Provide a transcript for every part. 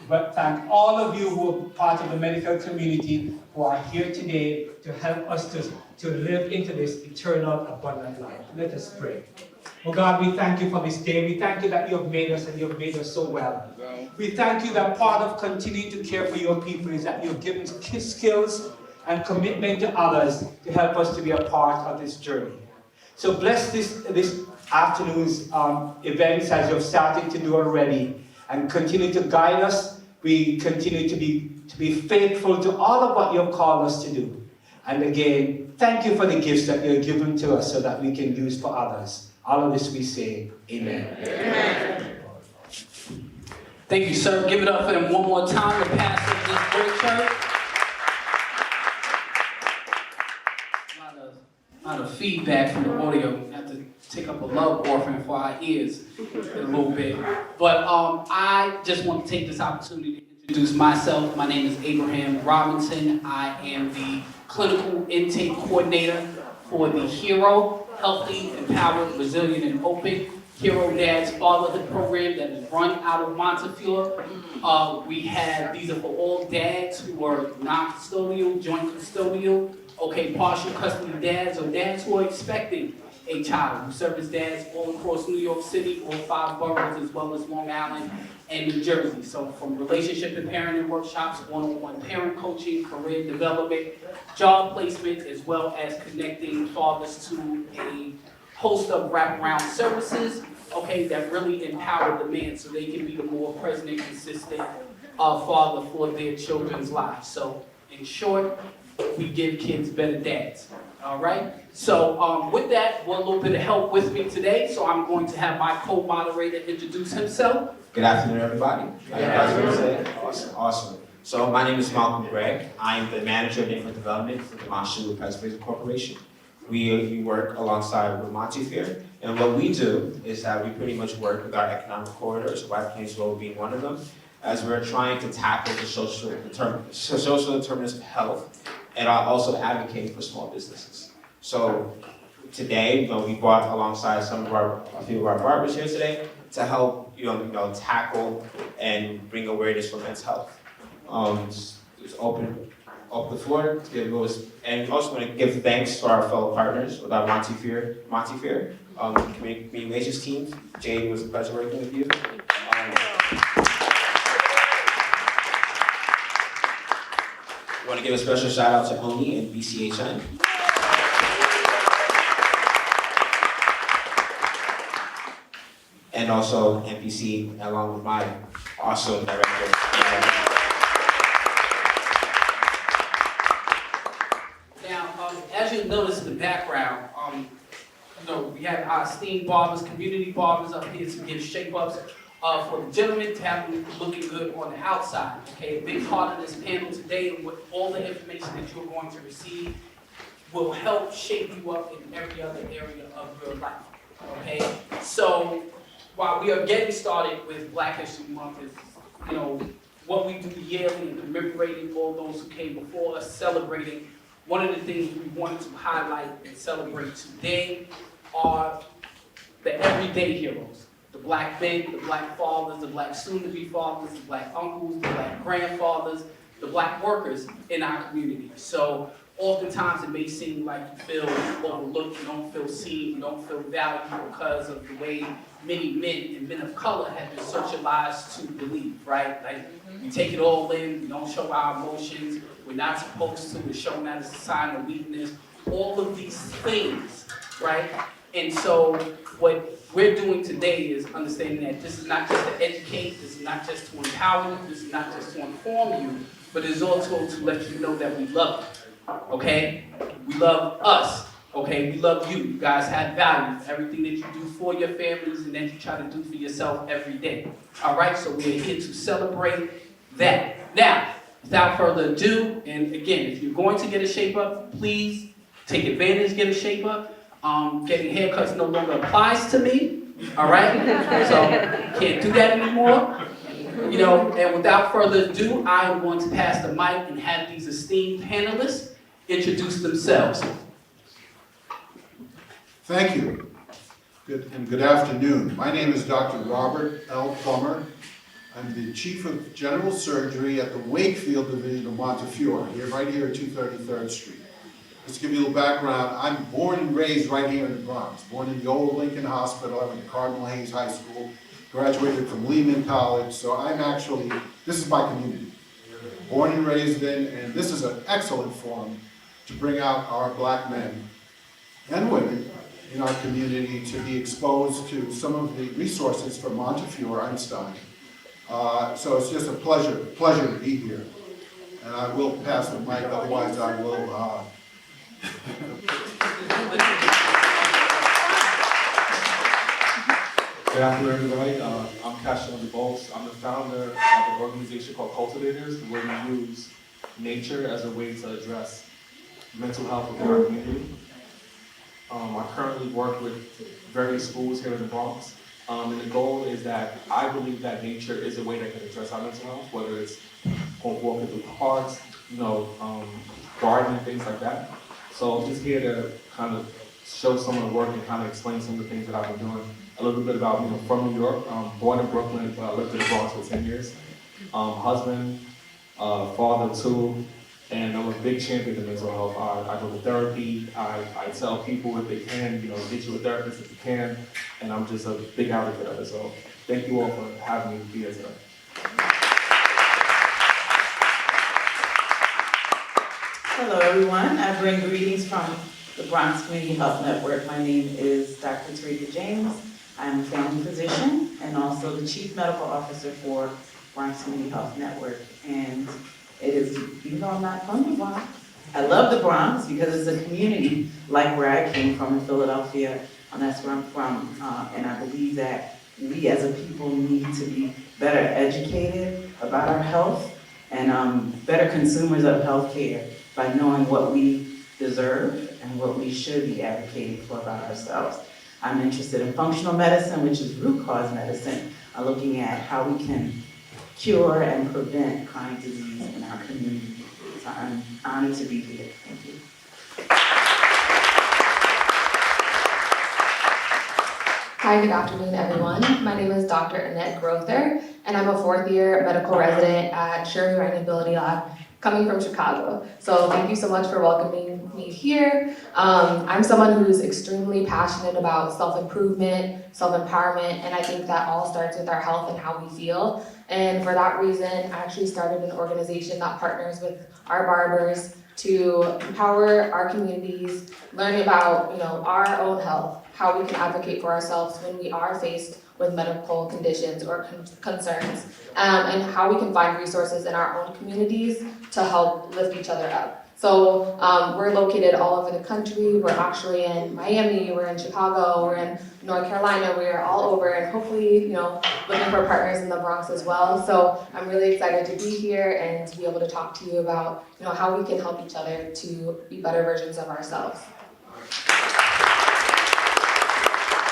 but thank all of you who are part of the medical community who are here today to help us to live into this eternal abundant life. Let us pray. Oh God, we thank you for this day. We thank you that you have made us and you have made us so well. We thank you that part of continuing to care for your people is that you've given skills and commitment to others to help us to be a part of this journey. So bless this afternoon's events as you've started to do already, and continue to guide us. We continue to be faithful to all of what you have called us to do. And again, thank you for the gifts that you have given to us so that we can use for others. All of this we say, amen. Amen. Thank you, sir. Give it up for him one more time, the pastor of this great church. A lot of feedback from the audio. I have to take up a love offering for our ears a little bit. But I just want to take this opportunity to introduce myself. My name is Abraham Robinson. I am the clinical intake coordinator for the HERO, Healthy, Empowered, Resilient, and Open HERO Dad's Fatherhood Program that is run out of Montefiore. These are for all dads who are non-custodial, joint custodial, partial custody dads, or dads who are expecting a child. We service dads all across New York City, all 5 boroughs, as well as Long Island and New Jersey. So from relationship and parenting workshops, one-on-one parent coaching, career development, job placement, as well as connecting fathers to a host of wraparound services, that really empower the man so they can be the more present and consistent father for their children's lives. So in short, we give kids better dads. All right? So with that, a little bit of help with me today. So I'm going to have my co-moderator introduce himself. Good afternoon, everybody. Awesome. So my name is Malcolm Gregg. I'm the manager of infant development for the Montefiore Einstein Corporation. We work alongside with Montefiore, and what we do is that we pretty much work with our economic corridors, White Plains Road being one of them, as we're trying to tackle the social determinants of health, and are also advocating for small businesses. So today, we brought alongside a few of our barbers here today to help tackle and bring awareness for men's health. Just open up the floor to give those, and we also want to give thanks to our fellow partners with our Montefiore community relations team. Jade, it was a pleasure working with you. I want to give a special shout out to Oni and BCHN. And also NPC, along with my awesome director. Now, as you notice in the background, we have our esteemed barbers, community barbers up here to give shape-ups for the gentlemen to have them looking good on the outside. A big part of this panel today, and with all the information that you're going to receive, will help shape you up in every other area of your life. So while we are getting started with Black History Month, is what we do yearly and commemorating all those who came before us, celebrating. One of the things we wanted to highlight and celebrate today are the everyday heroes. The Black men, the Black fathers, the Black soon-to-be fathers, the Black uncles, the Black grandfathers, the Black workers in our community. So oftentimes it may seem like you feel overlooked, you don't feel seen, you don't feel valued because of the way many men and men of color have been socialized to believe, right? Like, we take it all in, we don't show our emotions, we're not supposed to, we're shown that as a sign of weakness, all of these things, right? And so what we're doing today is understanding that this is not just to educate, this is not just to empower you, this is not just to inform you, but it's also to let you know that we love you, We love us, We love you. You guys have value. Everything that you do for your families and that you try to do for yourself every day. All right, so we're here to celebrate that. Now, without further ado, and again, if you're going to get a shape-up, please take advantage, get a shape-up. Getting haircuts no longer applies to me, all right? So, can't do that anymore. And without further ado, I am going to pass the mic and have these esteemed panelists introduce themselves. Thank you. Good afternoon. My name is Dr. Robert L. Plummer. I'm the Chief of General Surgery at the Wakefield Division of Montefiore, right here at 233rd Street. Just to give you a little background, I'm born and raised right here in the Bronx. Born in the old Lincoln Hospital, I went to Cardinal Hayes High School, graduated from Lehman College, so I'm actually, this is my community. Born and raised in, and this is an excellent forum to bring out our black men and women in our community to be exposed to some of the resources from Montefiore Einstein. So it's just a pleasure to be here. And I will pass the mic, otherwise I will. Good afternoon, everybody. I'm Cashin DeBose. I'm the founder of an organization called Cultivators, where we use nature as a way to address mental health within our community. I currently work with various schools here in the Bronx, and the goal is that I believe that nature is a way that can address our mental health, whether it's walking through parks, gardening, things like that. So I'm just here to kind of show some of the work and kind of explain some of the things that I've been doing. A little bit about, from New York, born in Brooklyn, but I lived in the Bronx for 10 years. Husband, father too, and I'm a big champion of mental health. I go to therapy. I tell people if they can, get you a therapist if you can, and I'm just a big advocate of it. So thank you all for having me be here today. Hello everyone, I bring greetings from the Bronx Community Health Network. My name is Dr. Tarika James. I'm a family physician and also the Chief Medical Officer for Bronx Community Health Network. And it is, even though I'm not from the Bronx, I love the Bronx because it's a community like where I came from in Philadelphia, and that's where I'm from. And I believe that we as a people need to be better educated about our health and better consumers of healthcare by knowing what we deserve and what we should be advocating for about ourselves. I'm interested in functional medicine, which is root cause medicine, looking at how we can cure and prevent chronic disease in our community. So I'm honored to be here. Thank you. Hi, good afternoon, everyone. My name is Dr. Annette Grother, and I'm a fourth-year medical resident at Sherry Ryan Ability Lab, coming from Chicago. So thank you so much for welcoming me here. I'm someone who's extremely passionate about self-improvement, self-empowerment, and I think that all starts with our health and how we feel. And for that reason, I actually started an organization that partners with our barbers to empower our communities, learn about our own health, how we can advocate for ourselves when we are faced with medical conditions or concerns, and how we can find resources in our own communities to help lift each other up. So we're located all over the country. We're actually in Miami, we're in Chicago, we're in North Carolina, we're all over, and hopefully, looking for partners in the Bronx as well. So I'm really excited to be here and to be able to talk to you about, how we can help each other to be better versions of ourselves.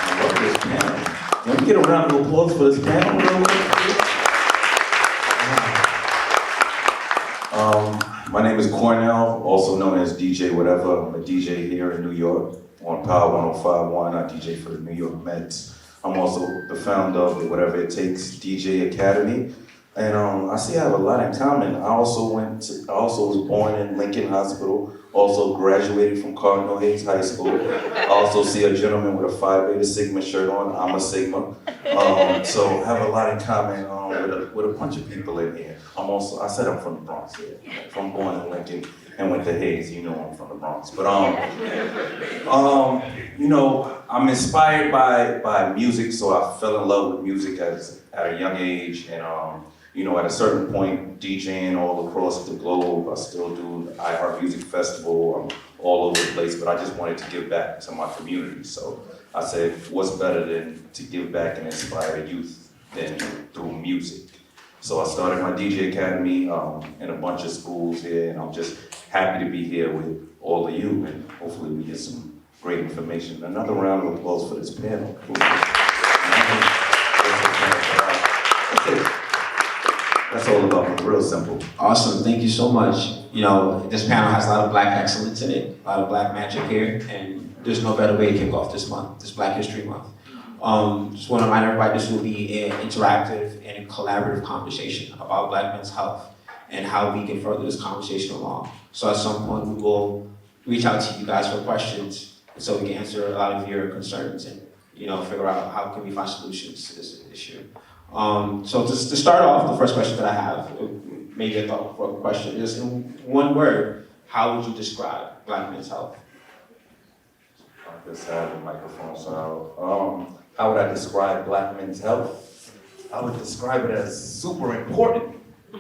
I love this panel. Let me get a round of applause for this panel real quick. My name is Cornell, also known as DJ Whatever. I'm a DJ here in New York on Power 105.1. I DJ for the New York Mets. I'm also the founder of the Whatever It Takes DJ Academy. And I see I have a lot in common. I also was born in Lincoln Hospital, also graduated from Cardinal Hayes High School. I also see a gentleman with a Phi Beta Sigma shirt on. I'm a Sigma. So I have a lot in common with a bunch of people in here. I said I'm from the Bronx here. I'm born in Lincoln and went to Hayes, I'm from the Bronx. But I'm inspired by music, so I fell in love with music at a young age, and at a certain point, DJing all across the globe. I still do the iHeart Music Festival. I'm all over the place, but I just wanted to give back to my community. So I said, what's better than to give back and inspire youth than through music? So I started my DJ Academy in a bunch of schools here, and I'm just happy to be here with all of you, and hopefully we get some great information. Another round of applause for this panel. That's all about me, real simple. Awesome, thank you so much. This panel has a lot of black excellence in it, a lot of black magic here, and there's no better way to kick off this month, this Black History Month. Just want to remind everybody this will be an interactive and a collaborative conversation about Black men's health and how we can further this conversation along. So at some point, we will reach out to you guys for questions so we can answer a lot of your concerns and figure out how can we find solutions to this issue. So to start off, the first question that I have, maybe a thought-provoking question, is in one word, how would you describe Black men's health? I just have the microphone, so how would I describe Black men's health? I would describe it as super important,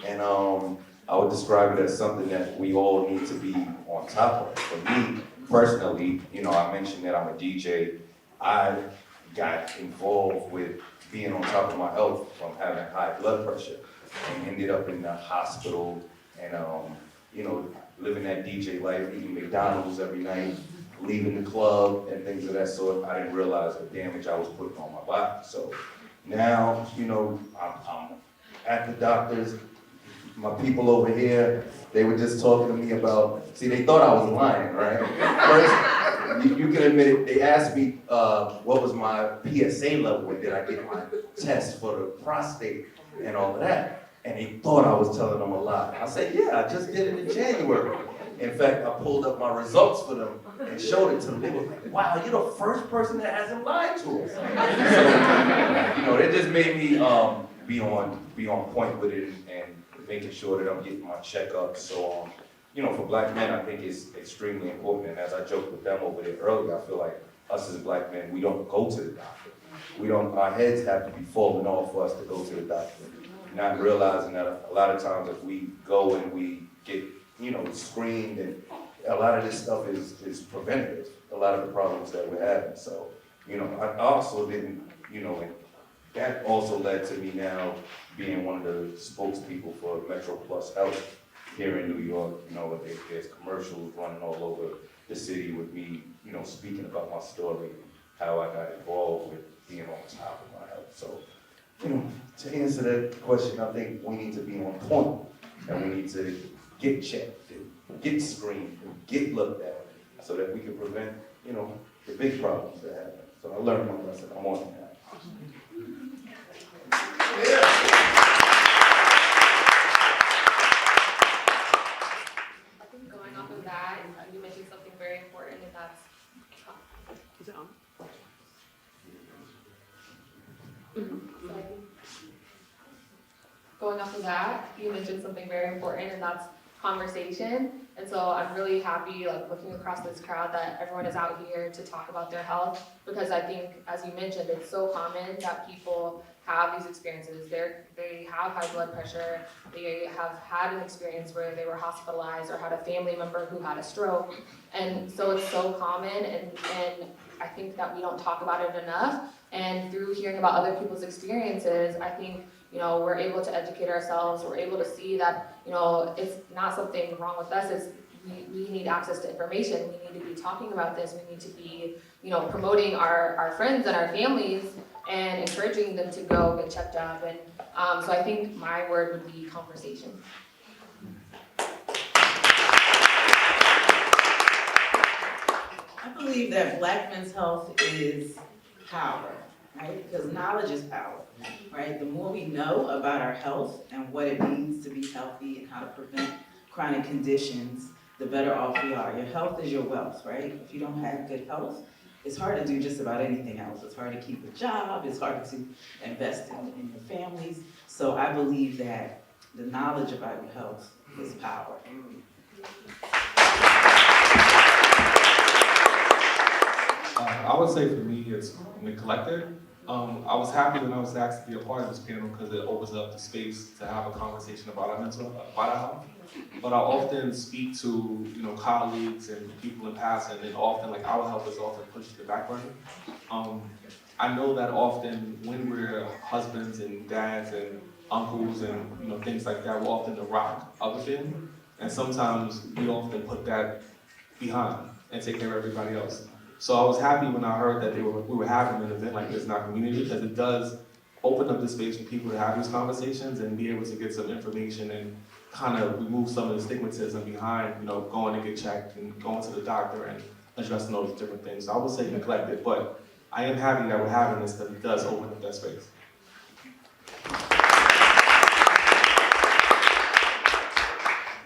and I would describe it as something that we all need to be on top of. For me, personally, I mentioned that I'm a DJ. I got involved with being on top of my health from having high blood pressure and ended up in the hospital and, living that DJ life, eating McDonald's every night, leaving the club and things of that sort. I didn't realize the damage I was putting on my body. So now, I'm at the doctor's. My people over here, they were just talking to me about, see, they thought I was lying, right? First, you can admit it, they asked me what was my PSA level and did I get my test for the prostate and all of that. And they thought I was telling them a lie. I said, yeah, I just did it in January. In fact, I pulled up my results for them and showed it to them. They were like, wow, you're the first person that hasn't lied to us. So, it just made me be on point with it and making sure that I'm getting my checkups. So, for Black men, I think it's extremely important. And as I joked with them over there earlier, I feel like us as Black men, we don't go to the doctor. Our heads have to be falling off for us to go to the doctor. Not realizing that a lot of times if we go and we get, screened, and a lot of this stuff is preventative, a lot of the problems that we're having. So, I also didn't, and that also led to me now being one of the spokespeople for Metro Plus Health here in New York. There's commercials running all over the city with me, speaking about my story, how I got involved with being on top of my health. So, to answer that question, I think we need to be on point and we need to get checked, and get screened, and get looked at so that we can prevent, the big problems that happen. So I learned my lesson. I'm on that. Going off of that, you mentioned something very important, and that's going off of that, you mentioned something very important, and that's conversation. And so I'm really happy, looking across this crowd, that everyone is out here to talk about their health, because I think, as you mentioned, it's so common that people have these experiences. They have high blood pressure, they have had an experience where they were hospitalized or had a family member who had a stroke. And so it's so common, and I think that we don't talk about it enough. And through hearing about other people's experiences, I think, we're able to educate ourselves, we're able to see that, it's not something wrong with us, it's we need access to information, we need to be talking about this, we need to be, promoting our friends and our families and encouraging them to go get checked up. And so I think my word would be conversation. I believe that Black men's health is power, right? Because knowledge is power, right? The more we know about our health and what it means to be healthy and how to prevent chronic conditions, the better off we are. Your health is your wealth, right? If you don't have good health, it's hard to do just about anything else. It's hard to keep a job, it's hard to invest in your families. So I believe that the knowledge about your health is power. I would say for me, it's neglected. I was happy when I was asked to be a part of this panel because it opens up the space to have a conversation about our mental health. But I often speak to colleagues and people in passing, and often our health is often pushed to the back burner. I know that often when we're husbands and dads and uncles and things like that, we're often the rock of the family, and sometimes we often put that behind and take care of everybody else. So I was happy when I heard that we were having an event like this in our community, because it does open up the space for people to have these conversations and be able to get some information and kind of remove some of the stigmatism behind, going to get checked and going to the doctor and addressing those different things. So I would say neglected, but I am happy that we're having this because it does open up that space.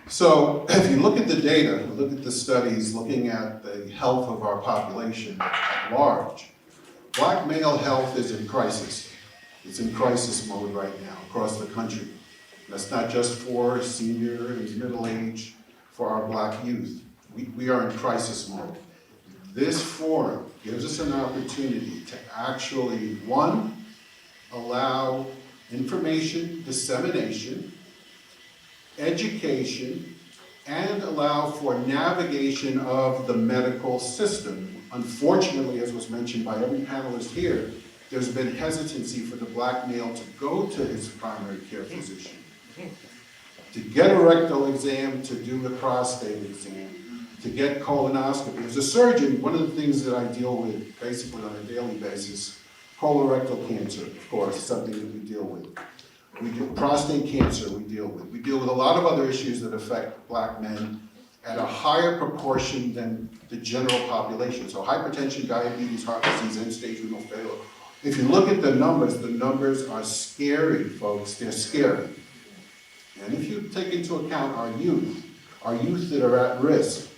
So if you look at the data, look at the studies looking at the health of our population at large, Black male health is in crisis. It's in crisis mode right now across the country. That's not just for senior and middle age, for our Black youth. We are in crisis mode. This forum gives us an opportunity to actually, one, allow information dissemination, education, and allow for navigation of the medical system. Unfortunately, as was mentioned by every panelist here, there's been hesitancy for the Black male to go to his primary care physician, to get a rectal exam, to do the prostate exam, to get colonoscopy. As a surgeon, one of the things that I deal with basically on a daily basis, colorectal cancer, of course, something that we deal with. We do prostate cancer, we deal with. We deal with a lot of other issues that affect Black men at a higher proportion than the general population. So hypertension, diabetes, heart disease, end-stage renal failure. If you look at the numbers are scary, folks, they're scary. And if you take into account our youth that are at risk,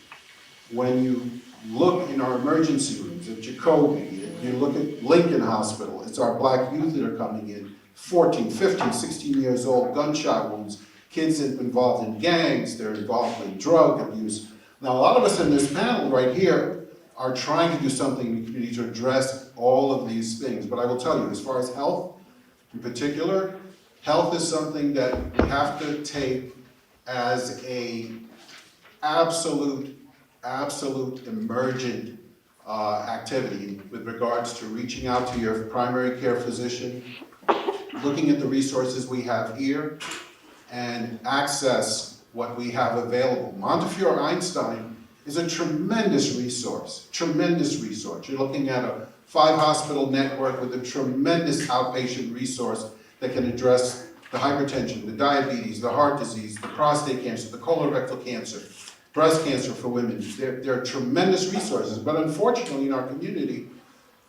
when you look in our emergency rooms at Jacoby, if you look at Lincoln Hospital, it's our Black youth that are coming in, 14, 15, 16 years old, gunshot wounds, kids involved in gangs, they're involved in drug abuse. Now, a lot of us in this panel right here are trying to do something in the community to address all of these things. But I will tell you, as far as health in particular, health is something that we have to take as a absolute emergent activity with regards to reaching out to your primary care physician, looking at the resources we have here, and access what we have available. Montefiore Einstein is a tremendous resource, tremendous resource. You're looking at a 5-hospital network with a tremendous outpatient resource that can address the hypertension, the diabetes, the heart disease, the prostate cancer, the colorectal cancer, breast cancer for women. They're tremendous resources, but unfortunately in our community,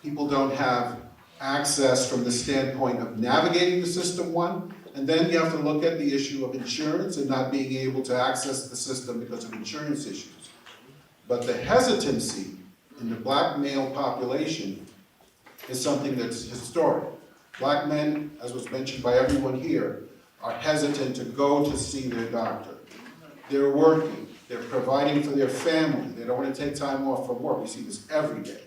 people don't have access from the standpoint of navigating the system, one, and then you have to look at the issue of insurance and not being able to access the system because of insurance issues. But the hesitancy in the Black male population is something that's historic. Black men, as was mentioned by everyone here, are hesitant to go to see their doctor. They're working, they're providing for their family, they don't want to take time off from work. We see this every day.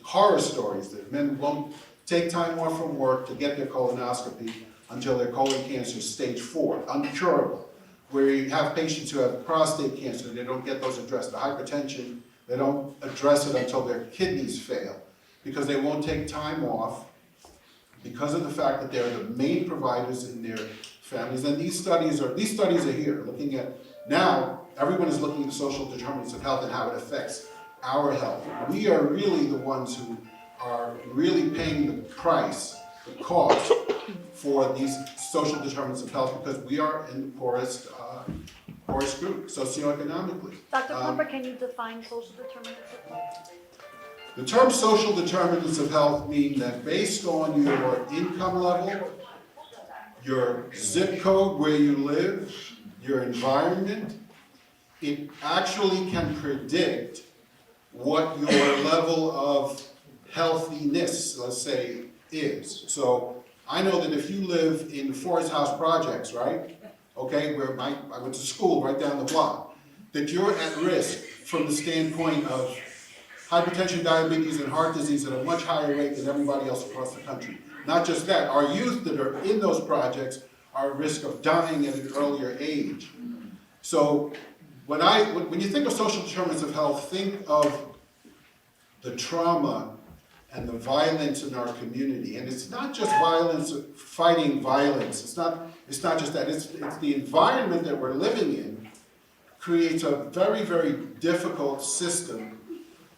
Horror stories that men won't take time off from work to get their colonoscopy until their colon cancer is stage 4, uncurable. Where you have patients who have prostate cancer, they don't get those addressed. The hypertension, they don't address it until their kidneys fail because they won't take time off because of the fact that they're the main providers in their families. And these studies are here, looking at, now everyone is looking at social determinants of health and how it affects our health. We are really the ones who are really paying the price, the cost for these social determinants of health because we are in the poorest group socioeconomically. Dr. Plumber, can you define social determinants of health? The term social determinants of health mean that based on your income level, your zip code where you live, your environment, it actually can predict what your level of healthiness, let's say, is. So I know that if you live in Forest House Projects, right? Okay, where I went to school right down the block, that you're at risk from the standpoint of hypertension, diabetes, and heart disease at a much higher rate than everybody else across the country. Not just that, our youth that are in those projects are at risk of dying at an earlier age. So when you think of social determinants of health, think of the trauma and the violence in our community. And it's not just violence, fighting violence. It's not just that. It's the environment that we're living in creates a very, very difficult system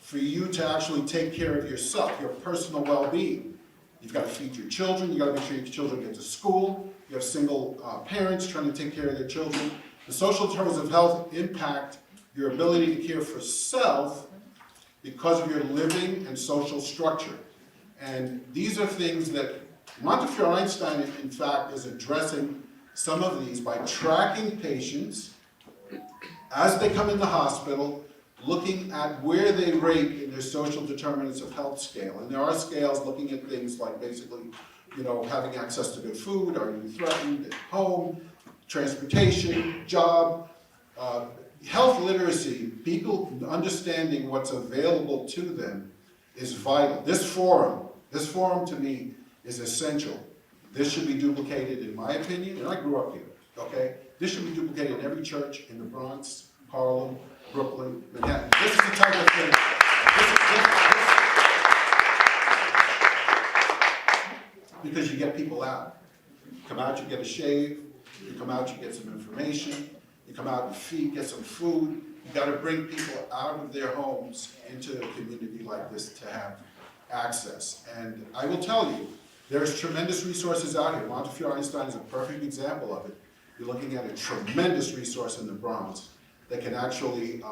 for you to actually take care of yourself, your personal well-being. You've got to feed your children. You've got to make sure your children get to school. You have single parents trying to take care of their children. The social determinants of health impact your ability to care for self because of your living and social structure. And these are things that Montefiore Einstein, in fact, is addressing some of these by tracking patients as they come in the hospital, looking at where they rate in their social determinants of health scale. And there are scales looking at things like basically, having access to good food, are you threatened at home, transportation, job, health literacy, people understanding what's available to them is vital. This forum to me is essential. This should be duplicated, in my opinion, and I grew up here, okay? This should be duplicated in every church in the Bronx, Harlem, Brooklyn, Manhattan. This is the type of thing. Because you get people out. You come out, you get a shave. You come out, you get some information. You come out and feed, get some food. You got to bring people out of their homes into a community like this to have access. And I will tell you, there's tremendous resources out here. Montefiore Einstein is a perfect example of it. You're looking at a tremendous resource in the Bronx that can actually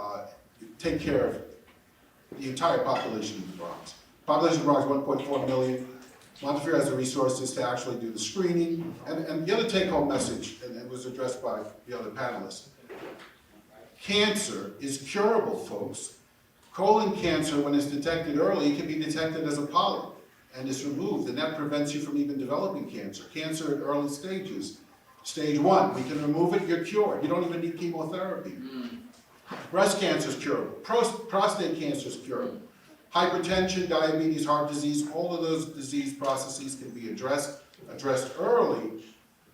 take care of the entire population of the Bronx. Population of the Bronx, 1.4 million. Montefiore has the resources to actually do the screening. And the other take-home message, and it was addressed by the other panelists, cancer is curable, folks. Colon cancer, when it's detected early, can be detected as a polyp and is removed, and that prevents you from even developing cancer. Cancer at early stages. Stage 1, we can remove it, you're cured. You don't even need chemotherapy. Breast cancer is curable. Prostate cancer is curable. Hypertension, diabetes, heart disease, all of those disease processes can be addressed early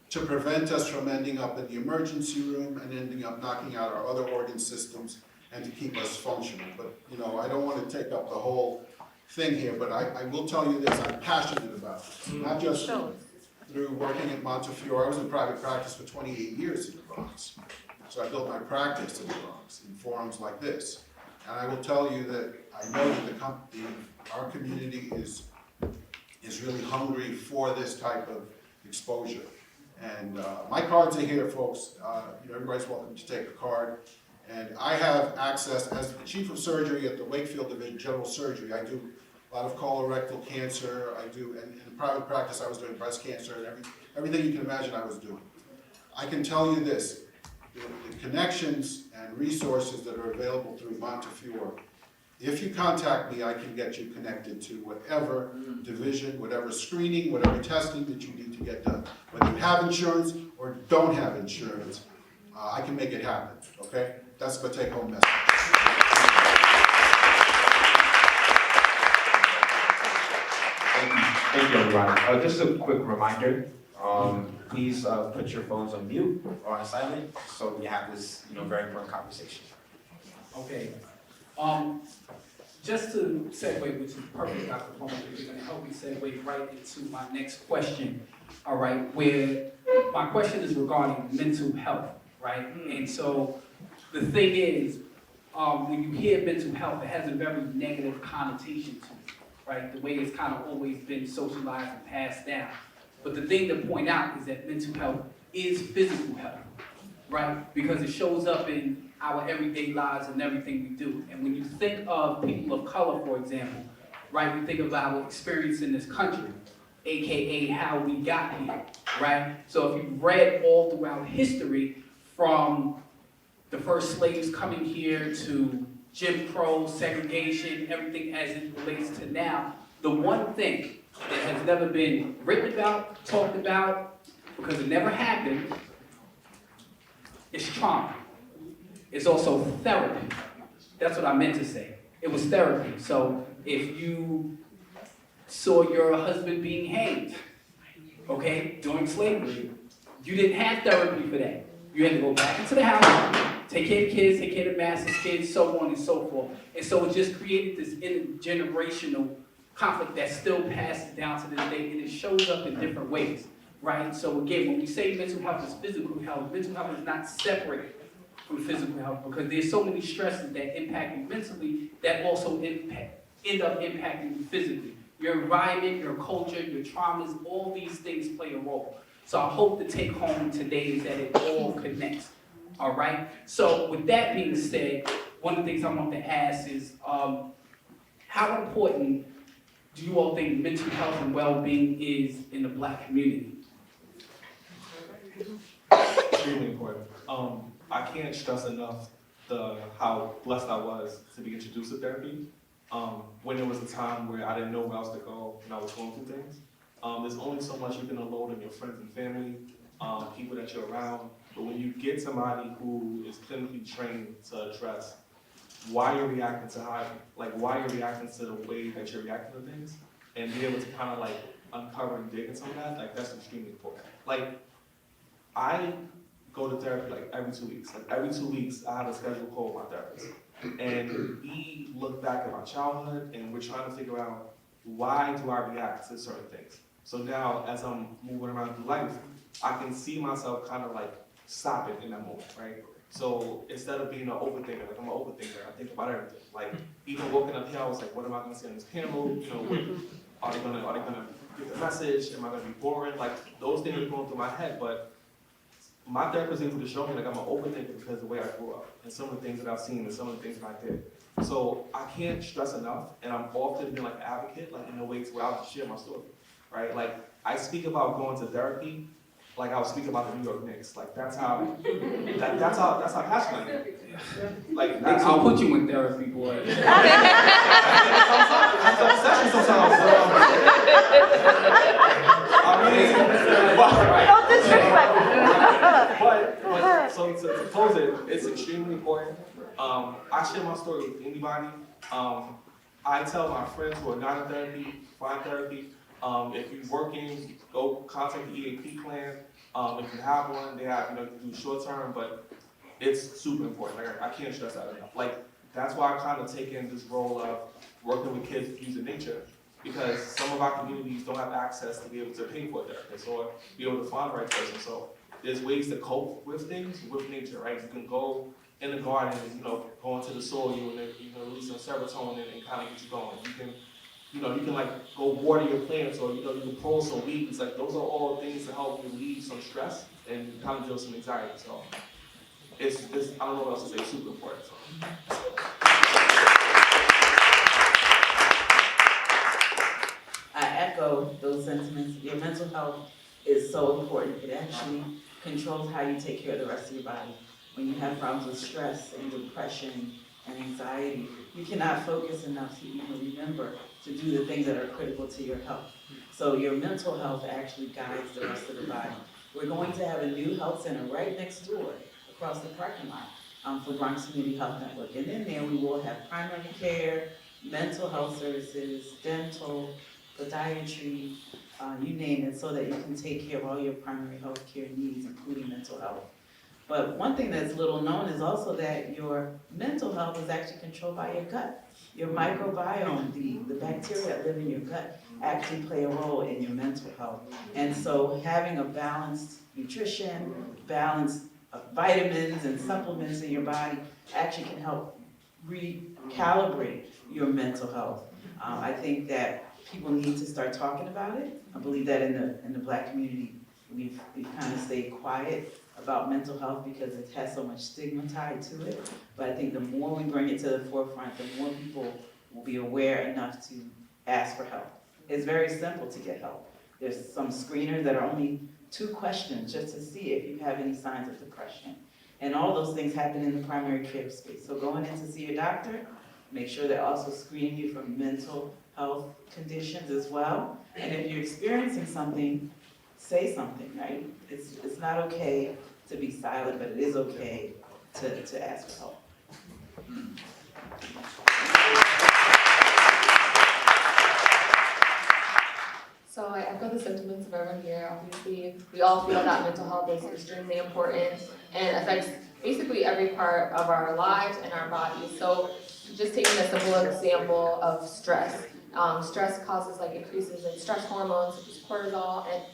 to prevent us from ending up in the emergency room and ending up knocking out our other organ systems and to keep us functional. But, I don't want to take up the whole thing here, but I will tell you this, I'm passionate about this. Not just through working at Montefiore. I was in private practice for 28 years in the Bronx. So I built my practice in the Bronx in forums like this. And I will tell you that I know that our community is really hungry for this type of exposure. And my cards are here, folks. Everybody's welcome to take a card. And I have access, as the chief of surgery at the Wakefield Division, general surgery, I do a lot of colorectal cancer, and in private practice I was doing breast cancer, and everything you can imagine I was doing. I can tell you this, the connections and resources that are available through Montefiore, if you contact me, I can get you connected to whatever division, whatever screening, whatever testing that you need to get done. Whether you have insurance or don't have insurance, I can make it happen, okay? That's the take-home message. Thank you, everyone. Just a quick reminder, please put your phones on mute or on silent so we have this very important conversation. Okay. Just to segue, which is perfect, Dr. Palmer, you're going to help me segue right into my next question, all right, where my question is regarding mental health, right? And so the thing is, when you hear mental health, it has a very negative connotation to it, right? The way it's kind of always been socialized and passed down. But the thing to point out is that mental health is physical health, right? Because it shows up in our everyday lives and everything we do. And when you think of people of color, for example, right, you think of our experience in this country, AKA how we got here, right? So if you've read all throughout history, from the first slaves coming here to Jim Crow, segregation, everything as it relates to now, the one thing that has never been written about, talked about, because it never happened, is trauma. It's also therapy. That's what I meant to say. It was therapy. So if you saw your husband being hanged, okay, during slavery, you didn't have therapy for that. You had to go back into the house, take care of kids, take care of the master's kids, so on and so forth. And so it just created this intergenerational conflict that still passes down to this day, and it shows up in different ways, right? So again, when we say mental health is physical health is not separate from physical health, because there's so many stresses that impact you mentally that also end up impacting you physically. Your environment, your culture, your traumas, all these things play a role. So I hope the take home today is that it all connects, all right? So with that being said, one of the things I want to ask is, how important do you all think mental health and well-being is in the Black community? Extremely important. I can't stress enough how blessed I was to be introduced to therapy. When there was a time where I didn't know where else to go and I was going through things. There's only so much you can unload on your friends and family, people that you're around. But when you get somebody who is clinically trained to address why you're reacting to why you're reacting to the way that you're reacting to things, and be able to kind of like uncover and dig into some of that, like that's extremely important. Like I go to therapy like every 2 weeks. Like every 2 weeks, I have a scheduled call with my therapist. And we look back at my childhood and we're trying to figure out why do I react to certain things. So now as I'm moving around through life, I can see myself kind of like stopping in that moment, right? So instead of being an overthinker, like I'm an overthinker, I think about everything. Like even walking up here, I was like, what am I gonna say on this panel? You know, are they gonna get the message? Am I gonna be boring? Like those things are going through my head, but my therapist was able to show me like I'm an overthinker because of the way I grew up and some of the things that I've seen and some of the things that I did. So I can't stress enough, and I'm often been like an advocate, like in a way where I'll just share my story, right? Like I speak about going to therapy, like I was speaking about the New York Knicks. Like that's how passionate I am. Like Knicks will put you in therapy, boy. No disrespect. But so to close it, it's extremely important. I share my story with anybody. I tell my friends who are not in therapy, find therapy. If you're working, go contact the EAP plan. If you have one, they have, you can do short term, but it's super important. Like I can't stress that enough. Like that's why I kind of take in this role of working with kids using nature, because some of our communities don't have access to be able to pay for a therapist or be able to find the right person. So there's ways to cope with things with nature, right? You can go in the garden and go into the soil and release some serotonin and kind of get you going. You can like go water your plants, or you can pull some weeds. Like those are all things to help relieve some stress and kind of deal with some anxiety. So it's I don't know what else to say. It's super important. So. I echo those sentiments. Your mental health is so important. It actually controls how you take care of the rest of your body. When you have problems with stress and depression and anxiety, you cannot focus enough to even remember to do the things that are critical to your health. So your mental health actually guides the rest of the body. We're going to have a new health center right next door, across the parking lot, for Bronx Community Health Network. And in there we will have primary care, mental health services, dental, podiatry, you name it, so that you can take care of all your primary health care needs, including mental health. But one thing that's little known is also that your mental health is actually controlled by your gut. Your microbiome, the bacteria that live in your gut, actually play a role in your mental health. And so having a balanced nutrition, balanced vitamins and supplements in your body actually can help recalibrate your mental health. I think that people need to start talking about it. I believe that in the Black community, we've kind of stayed quiet about mental health because it has so much stigma tied to it. But I think the more we bring it to the forefront, the more people will be aware enough to ask for help. It's very simple to get help. There's some screeners that are only 2 questions just to see if you have any signs of depression. And all those things happen in the primary care space. So going in to see your doctor, make sure they're also screening you for mental health conditions as well. And if you're experiencing something, say something, right? It's not okay to be silent, but it is okay to ask for help. So I echo the sentiments of everyone here. Obviously, we all feel that mental health is extremely important and affects basically every part of our lives and our bodies. So just taking a simple example of stress. Stress causes increases in stress hormones such as cortisol, and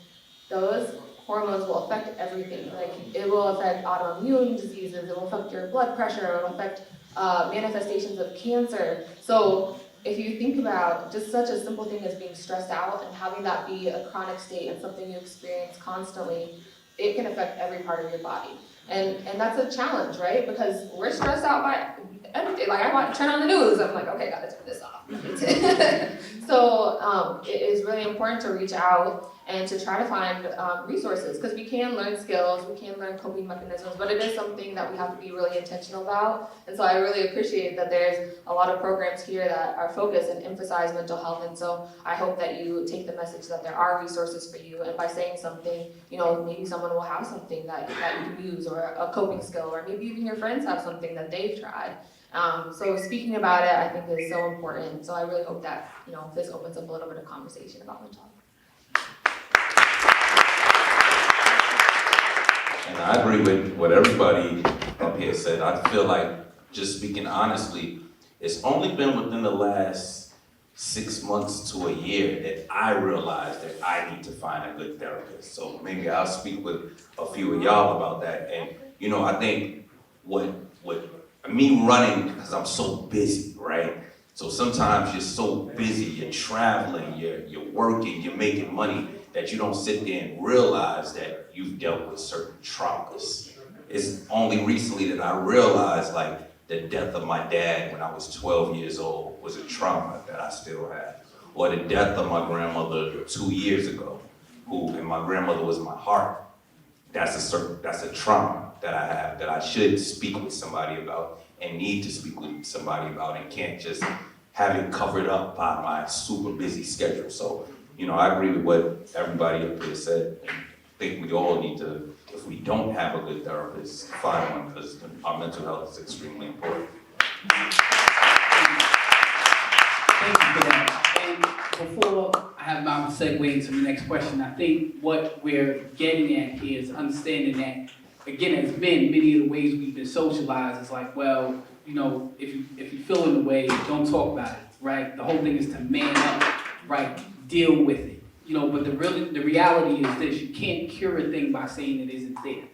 those hormones will affect everything. It will affect autoimmune diseases, it will affect your blood pressure, it will affect manifestations of cancer. So if you think about just such a simple thing as being stressed out and having that be a chronic state and something you experience constantly, it can affect every part of your body. And that's a challenge, right? Because we're stressed out by everything. Like I want to turn on the news, I'm like, okay, gotta turn this off. So it is really important to reach out and to try to find resources, because we can learn skills, we can learn coping mechanisms, but it is something that we have to be really intentional about. And so I really appreciate that there's a lot of programs here that are focused and emphasize mental health. And so I hope that you take the message that there are resources for you, and by saying something, you know, maybe someone will have something that you can use, or a coping skill, or maybe even your friends have something that they've tried. So speaking about it, I think is so important. So I really hope that, you know, this opens up a little bit of conversation about mental health. And I agree with what everybody up here said. I feel like, just speaking honestly, it's only been within the last 6 months to a year that I realized that I need to find a good therapist. So maybe I'll speak with a few of y'all about that. And, you know, I think what me running, because I'm so busy, right? So sometimes you're so busy, you're traveling, you're working, you're making money, that you don't sit there and realize that you've dealt with certain traumas. It's only recently that I realized, like, the death of my dad when I was 12 years old was a trauma that I still have. Or the death of my grandmother 2 years ago, and my grandmother was my heart. That's a trauma that I have, that I should speak with somebody about, and need to speak with somebody about, and can't just have it covered up by my super busy schedule. So, you know, I agree with what everybody up here said. I think we all need to, if we don't have a good therapist, find one, because our mental health is extremely important. Thank you for that. And before I have my segue into the next question, I think what we're getting at here is understanding that, again, as men, many of the ways we've been socialized is like, well, you know, if you feel in the way, don't talk about it, right? The whole thing is to man up, right? Deal with it, you know. But the reality is this: you can't cure a thing by saying it isn't there,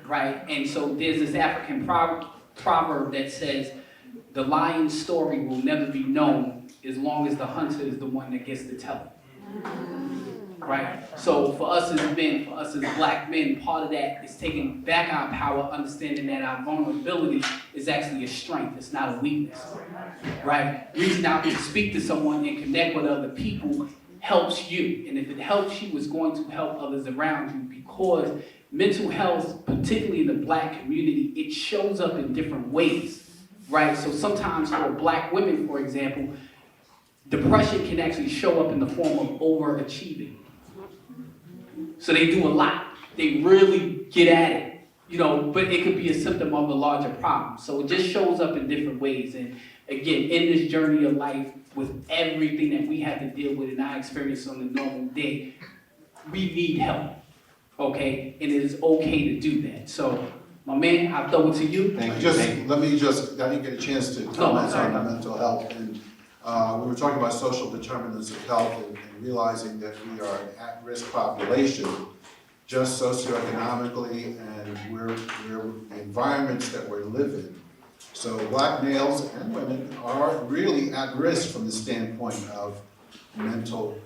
right? And so there's this African proverb that says, "The lion's story will never be known as long as the hunter is the one that gets to tell it." Right? So for us as men, for us as black men, part of that is taking back our power, understanding that our vulnerability is actually a strength, it's not a weakness. Right? Reaching out to speak to someone and connect with other people helps you. And if it helps you, it's going to help others around you, because mental health, particularly in the black community, it shows up in different ways. Right? So sometimes for black women, for example, depression can actually show up in the form of overachieving. So they do a lot. They really get at it, you know, but it could be a symptom of a larger problem. So it just shows up in different ways. And again, in this journey of life, with everything that we have to deal with in our experience on a normal day, we need help, okay? And it is okay to do that. So, my man, I'll throw it to you. I didn't get a chance to comment on the mental health. And we were talking about social determinants of health and realizing that we are an at-risk population, just socioeconomically, and we're the environments that we're living. So black males and women are really at risk from the standpoint of mental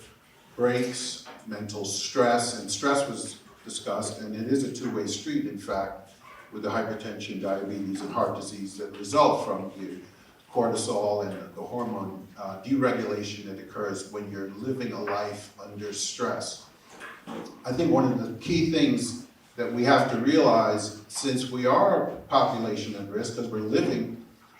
breaks, mental stress, and stress was discussed, and it is a two-way street, in fact, with the hypertension, diabetes, and heart disease that result from the cortisol and the hormone deregulation that occurs when you're living a life under stress. I think one of the key things that we have to realize, since we are a population at risk, because we're living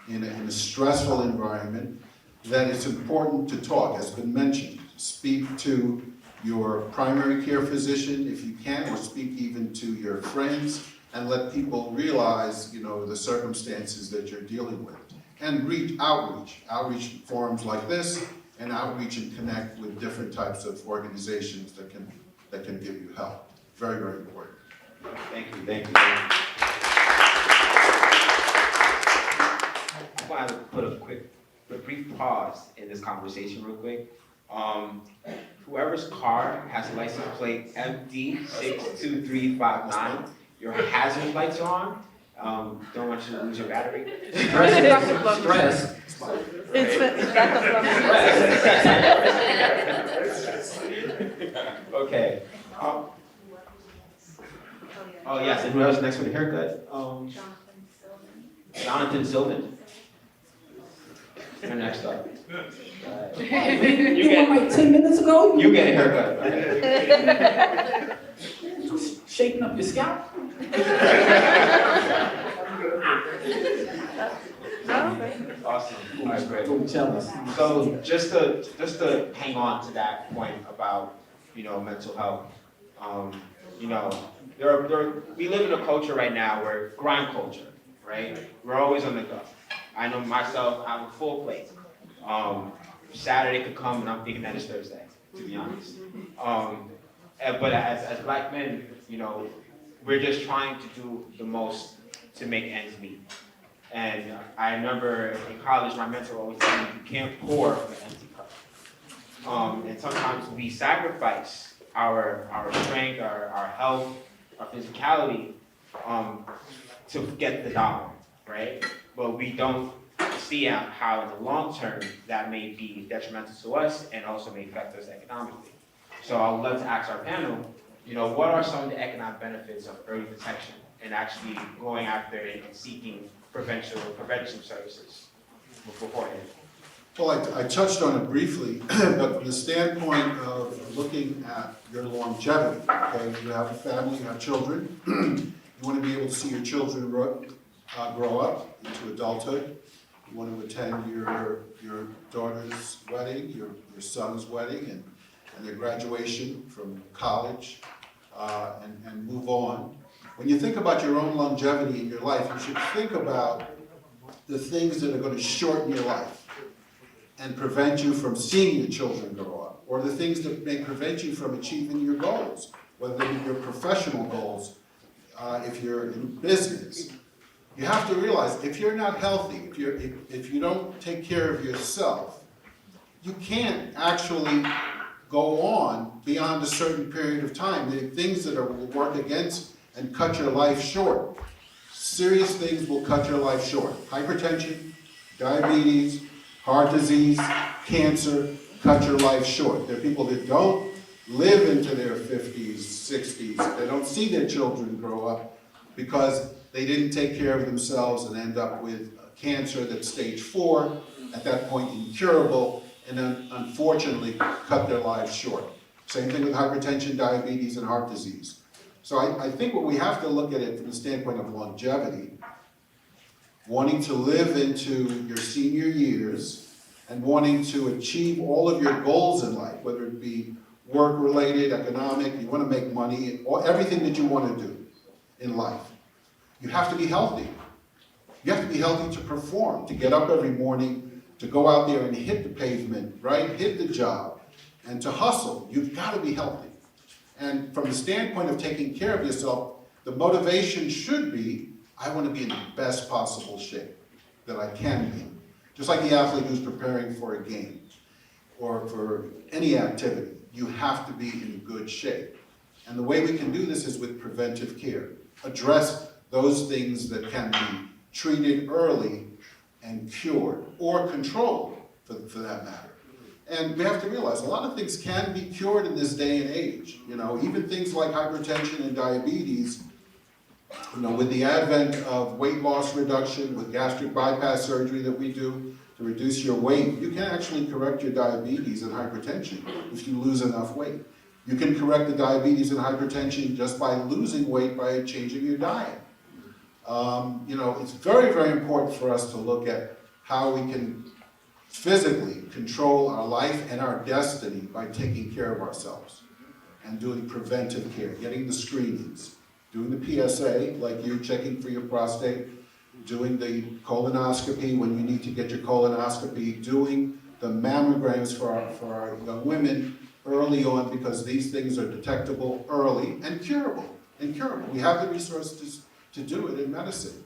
in a stressful environment, that it's important to talk, as has been mentioned. Speak to your primary care physician if you can, or speak even to your friends, and let people realize, you know, the circumstances that you're dealing with. And outreach forums like this, and outreach and connect with different types of organizations that can give you help. Very, very important. Thank you. I want to put a brief pause in this conversation real quick. Whoever's car has a license plate MD62359, your hazard lights are on. Don't want you to lose your battery. Stress. It's backup Okay. Oh, yes, and who else next with a haircut? Jonathan Sylvan. You're next up. You went like 10 minutes ago? You get a haircut. Okay. Shaking up your scalp? Awesome. All right, great. I'm jealous. So just to hang on to that point about, mental health, you know, we live in a culture right now where grind culture, right? We're always on the go. I know myself, I have a full plate. Saturday could come and I'm thinking that it's Thursday, to be honest. But as black men, we're just trying to do the most to make ends meet. And I remember in college, my mentor always told me, you can't pour from an empty cup. And sometimes we sacrifice our strength, our health, our physicality to get the dollar, right? But we don't see how in the long term that may be detrimental to us and also may affect us economically. So I would love to ask our panel, what are some of the economic benefits of early detection and actually going after and seeking prevention services beforehand? Well, I touched on it briefly, but from the standpoint of looking at your longevity, okay, you have a family, you have children, you want to be able to see your children grow up into adulthood. You want to attend your daughter's wedding, your son's wedding, and their graduation from college, and move on. When you think about your own longevity in your life, you should think about the things that are going to shorten your life and prevent you from seeing your children grow up, or the things that may prevent you from achieving your goals, whether they be your professional goals, if you're in business. You have to realize, if you're not healthy, if you don't take care of yourself, you can't actually go on beyond a certain period of time. There are things that will work against and cut your life short. Serious things will cut your life short. Hypertension, diabetes, heart disease, cancer, cut your life short. There are people that don't live into their 50s, 60s. They don't see their children grow up because they didn't take care of themselves and end up with cancer that's stage 4, at that point incurable, and then unfortunately cut their lives short. Same thing with hypertension, diabetes, and heart disease. So I think what we have to look at it from the standpoint of longevity, wanting to live into your senior years and wanting to achieve all of your goals in life, whether it be work-related, economic, you want to make money, or everything that you want to do in life. You have to be healthy. You have to be healthy to perform, to get up every morning, to go out there and hit the pavement, right? Hit the job, and to hustle. You've got to be healthy. And from the standpoint of taking care of yourself, the motivation should be, I want to be in the best possible shape that I can be. Just like the athlete who's preparing for a game or for any activity, you have to be in good shape. And the way we can do this is with preventive care. Address those things that can be treated early and cured, or controlled, for that matter. And we have to realize a lot of things can be cured in this day and age. Even things like hypertension and diabetes, with the advent of weight loss reduction, with gastric bypass surgery that we do to reduce your weight, you can actually correct your diabetes and hypertension if you lose enough weight. You can correct the diabetes and hypertension just by losing weight by changing your diet. It's very, very important for us to look at how we can physically control our life and our destiny by taking care of ourselves and doing preventive care, getting the screenings, doing the PSA, like you checking for your prostate, doing the colonoscopy when you need to get your colonoscopy, doing the mammograms for our young women early on, because these things are detectable early and curable. We have the resources to do it in medicine.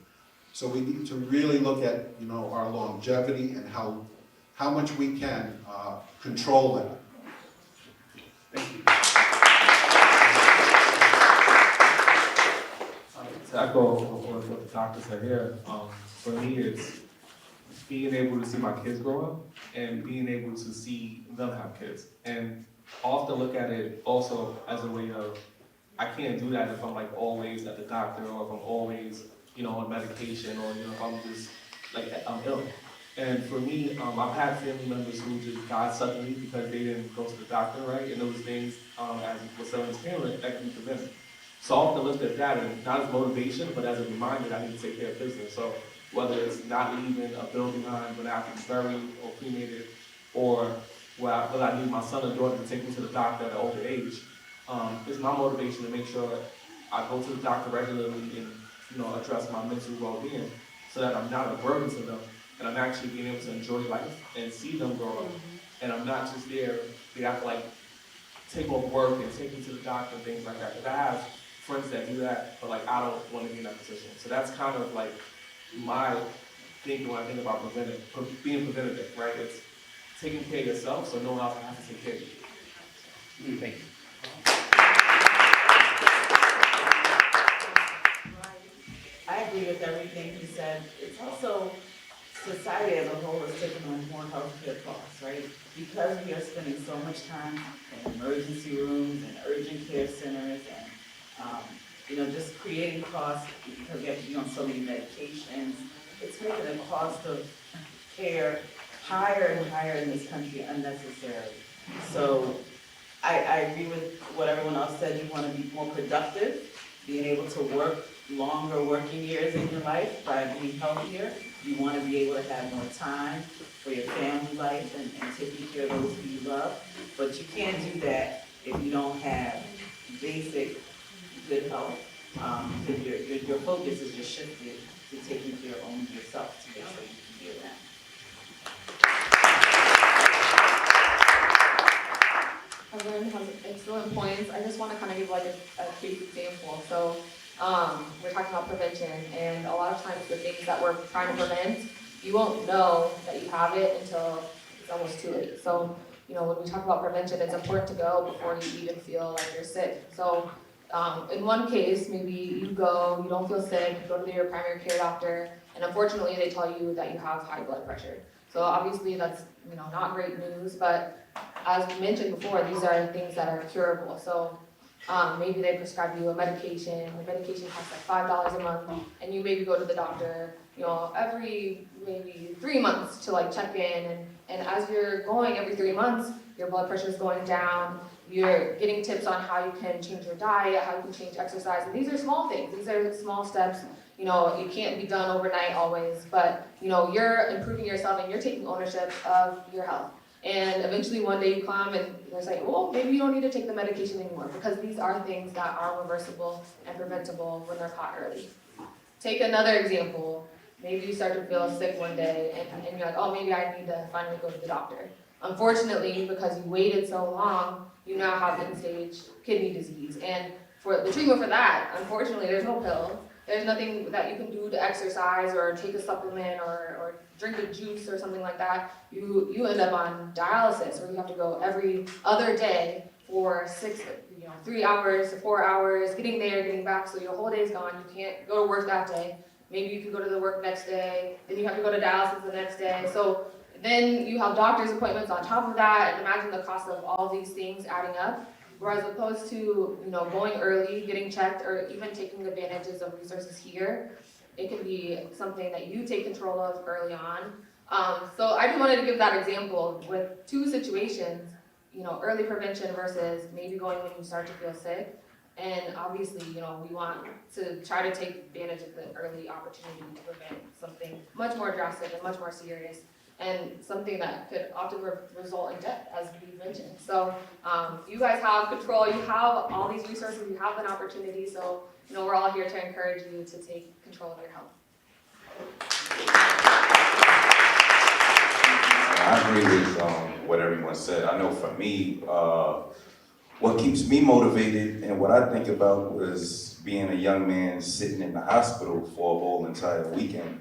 So we need to really look at our longevity and how much we can control that. Thank you. To echo what the doctor said here, for me it's being able to see my kids grow up and being able to see them have kids. And I often look at it also as a way of I can't do that if I'm like always at the doctor or if I'm always, on medication or, if I'm just like, I'm ill. And for me, I've had family members who just died suddenly because they didn't go to the doctor, right? And those things, as was said in this parent, that can be prevented. So I often looked at that and not as motivation, but as a reminder that I need to take care of business. So whether it's not leaving a building behind when I have to be buried or cremated, or whether I need my son or daughter to take me to the doctor at an older age, it's my motivation to make sure I go to the doctor regularly and address my mental well-being so that I'm not a burden to them and I'm actually being able to enjoy life and see them grow up. And I'm not just there, they have to like take off work and take me to the doctor and things like that. Because I have friends that do that, but like I don't want to be in that position. So that's kind of like my thinking when I think about being preventative, right? It's taking care of yourself so no one else has to take care of you. Thank you. I agree with everything you said. It's also society as a whole is taking on more healthcare costs, right? Because we are spending so much time in emergency rooms and urgent care centers and, just creating costs because we have to be on so many medications. It's making the cost of care higher and higher in this country unnecessarily. So I agree with what everyone else said. You want to be more productive, being able to work longer working years in your life by being healthier. You want to be able to have more time for your family life and taking care of those who you love. But you can't do that if you don't have basic good health. Because your focus is just shifted to taking care of yourself to make sure you can do that. Everyone has excellent points. I just want to kind of give like a case example. So we're talking about prevention, and a lot of times the things that we're trying to prevent, you won't know that you have it until it's almost too late. So, when we talk about prevention, it's important to go before you even feel like you're sick. So in one case, maybe you don't feel sick, you go to your primary care doctor, and unfortunately they tell you that you have high blood pressure. So obviously that's, not great news, but as we mentioned before, these are things that are curable. So maybe they prescribe you a medication. The medication costs like $5 a month, and you maybe go to the doctor, every maybe 3 months to like check in. And as you're going every 3 months, your blood pressure is going down. You're getting tips on how you can change your diet, how you can change exercise. And these are small things. These are small steps. It can't be done overnight always, but you're improving yourself and you're taking ownership of your health. And eventually one day you come and they're like, well, maybe you don't need to take the medication anymore, because these are things that are reversible and preventable when they're caught early. Take another example. Maybe you start to feel sick one day and you're like, oh, maybe I need to finally go to the doctor. Unfortunately, because you waited so long, you now have end-stage kidney disease. And for the treatment for that, unfortunately, there's no pill. There's nothing that you can do to exercise or take a supplement or drink a juice or something like that. You end up on dialysis, where you have to go every other day for 3 hours to 4 hours, getting there, getting back, so your whole day's gone. You can't go to work that day. Maybe you can go to the work next day, then you have to go to dialysis the next day. So then you have doctor's appointments on top of that, and imagine the cost of all these things adding up. Whereas opposed to, going early, getting checked, or even taking advantages of resources here, it can be something that you take control of early on. So I just wanted to give that example with two situations, early prevention versus maybe going when you start to feel sick. And obviously, we want to try to take advantage of the early opportunity to prevent something much more drastic and much more serious, and something that could often result in death, as we mentioned. So you guys have control, you have all these resources, you have an opportunity, so we're all here to encourage you to take control of your health. I agree with what everyone said. I know for me, what keeps me motivated and what I think about was being a young man sitting in the hospital for a whole entire weekend,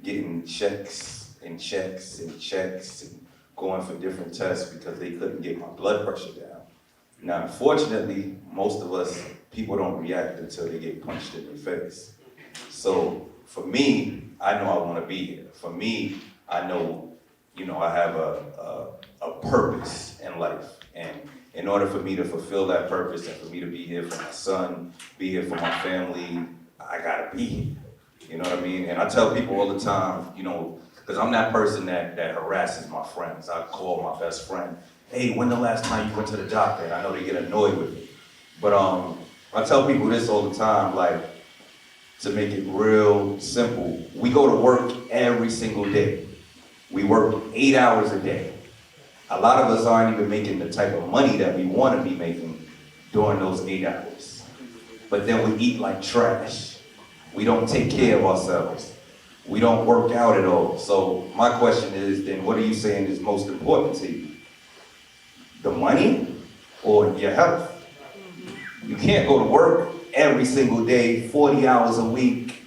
getting checks and checks and checks and going for different tests because they couldn't get my blood pressure down. Now, unfortunately, most of us, people don't react until they get punched in the face. So for me, I know I want to be here. For me, I know, I have a purpose in life. And in order for me to fulfill that purpose and for me to be here for my son, be here for my family, I gotta be here. You know what I mean? And I tell people all the time, you know, because I'm that person that harasses my friends. I call my best friend, hey, when the last time you went to the doctor? And I know they get annoyed with me. But I tell people this all the time, like, to make it real simple. We go to work every single day. We work 8 hours a day. A lot of us aren't even making the type of money that we want to be making during those 8 hours. But then we eat like trash. We don't take care of ourselves. We don't work out at all. So my question is, then what are you saying is most important to you? The money or your health? You can't go to work every single day, 40 hours a week,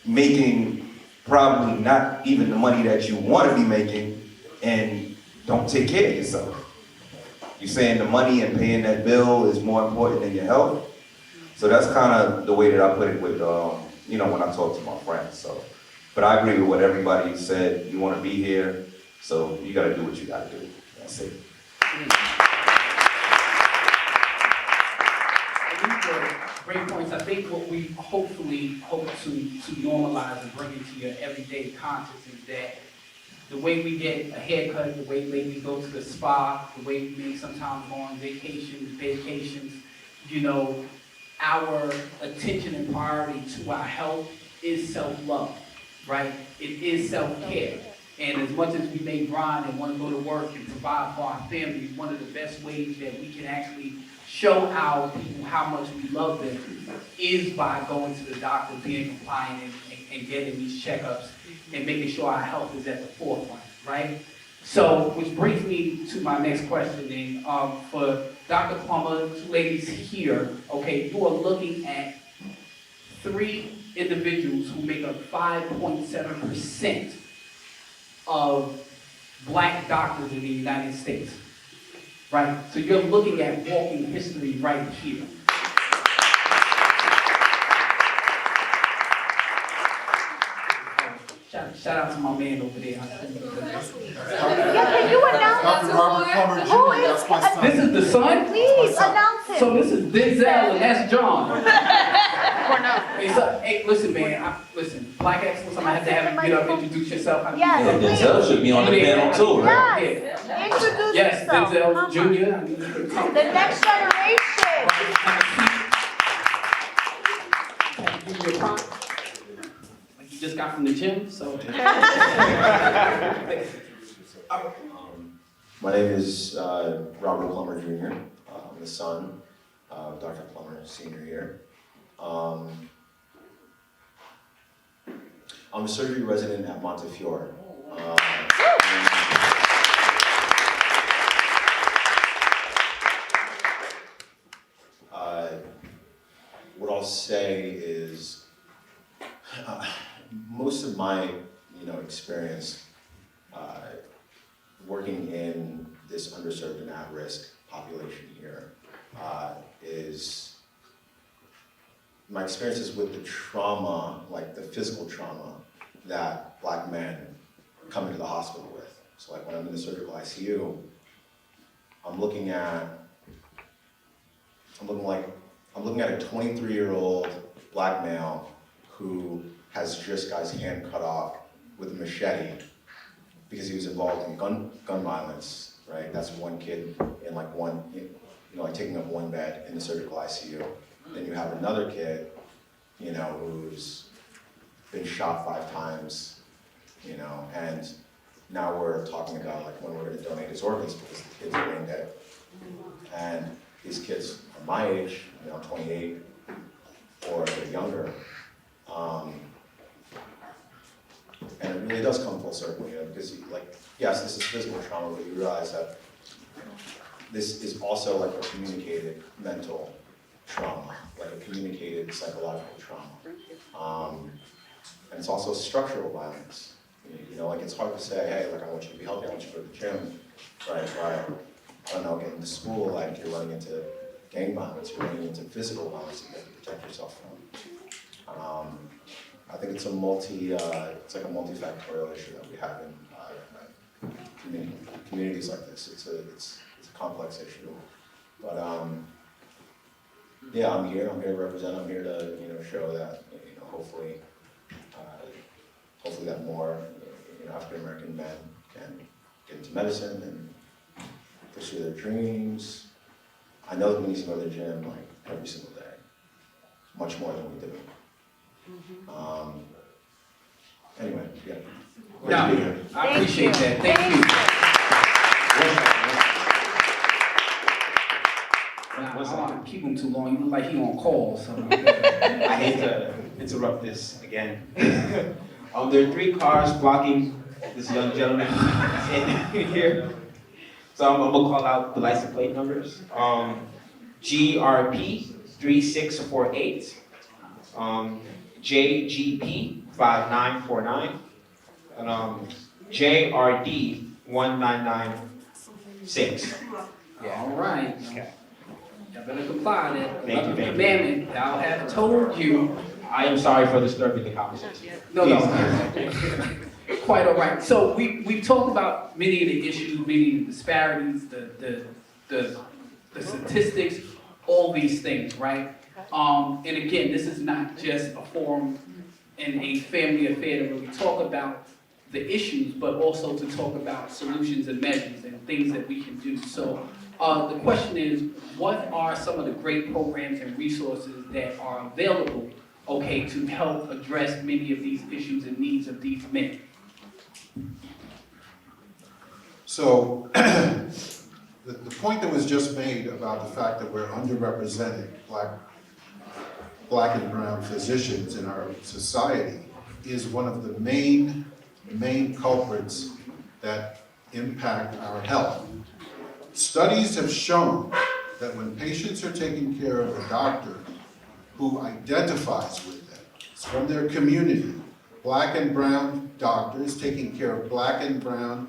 making probably not even the money that you want to be making, and don't take care of yourself. You're saying the money and paying that bill is more important than your health? So that's kind of the way that I put it with, you know, when I talk to my friends. So, but I agree with what everybody said. You want to be here, so you got to do what you got to do. That's it. These were great points. I think what we hopefully hope to normalize and bring into your everyday conscious is that the way we get a haircut, the way we go to the spa, the way we may sometimes go on vacations, you know, our attention and priority to our health is self-love, right? It is self-care. And as much as we may grind and want to go to work and provide for our families, one of the best ways that we can actually show our people how much we love them is by going to the doctor, being compliant, and getting these checkups and making sure our health is at the forefront, right? So, which brings me to my next question then. For Dr. Plummer, two ladies here, okay, you are looking at 3 individuals who make up 5.7% of Black doctors in the United States, right? So you're looking at walking history right here. Shout out to my man over there. Yeah, can you announce Dr. Robert Plummer Jr., Who is- that's my son. This is the son? Please announce him. So this is Denzel and that's John. Hey, listen, man. Listen, Black excellence. I'm gonna have to have you get up, introduce yourself. Yes, Denzel should be on the panel too, right? Yes, introduce Yes, yourself. Denzel Come Jr. on. The next generation. Like you just got from the gym, so. My name is Robert Plummer Jr. I'm the son of Dr. Plummer, senior year. I'm a surgery resident at Montefiore. What I'll say is most of my experience working in this underserved and at-risk population here is my experiences with the trauma, like the physical trauma that Black men come into the hospital with. So like when I'm in the surgical ICU, I'm looking at a 23-year-old Black male who has just got his hand cut off with a machete because he was involved in gun violence, right? That's one kid in like taking up one bed in the surgical ICU. Then you have another kid, who's been shot 5 times, and now we're talking about like when we're gonna donate his organs because the kid's brain dead. And these kids are my age, 28 or a bit younger. And it really does come full circle, because yes, this is physical trauma, but you realize that this is also like a communicated mental trauma, like a communicated psychological trauma. And it's also structural violence. It's hard to say, hey, I want you to be healthy, I want you to go to the gym, right? I don't know, getting to school, you're running into gang violence, you're running into physical violence that you have to protect yourself from. I think it's it's like a multifactorial issue that we have in communities like this. It's a complex issue. But, yeah, I'm here to represent, I'm here to, show that, hopefully, hopefully that more, African-American men can get into medicine and pursue their dreams. I know that we need to go to the gym like every single day, much more than we do. Anyway, yeah. Great to be here. I appreciate that. Thank you. I don't want to keep him too long. You look like he on call, so. I hate to interrupt this again. There are 3 cars blocking this young gentleman in here. So I'm gonna call out the license plate numbers. GRP 3648, JGP 5949, and JRD 1996. Yeah, all right. Okay. Y'all better comply then. Thank you, thank you. Commandment, thou have told you. I am sorry for disturbing the conversation. No. Quite all right. So we've talked about many of the issues, many of the disparities, the statistics, all these things, right? And again, this is not just a forum and a family affair to really talk about the issues, but also to talk about solutions and measures and things that we can do. So the question is, what are some of the great programs and resources that are available, okay, to help address many of these issues and needs of these men? So, the point that was just made about the fact that we're underrepresented, black and brown physicians in our society, is one of the main culprits that impact our health. Studies have shown that when patients are taking care of a doctor who identifies with them, it's from their community, black and brown doctors taking care of black and brown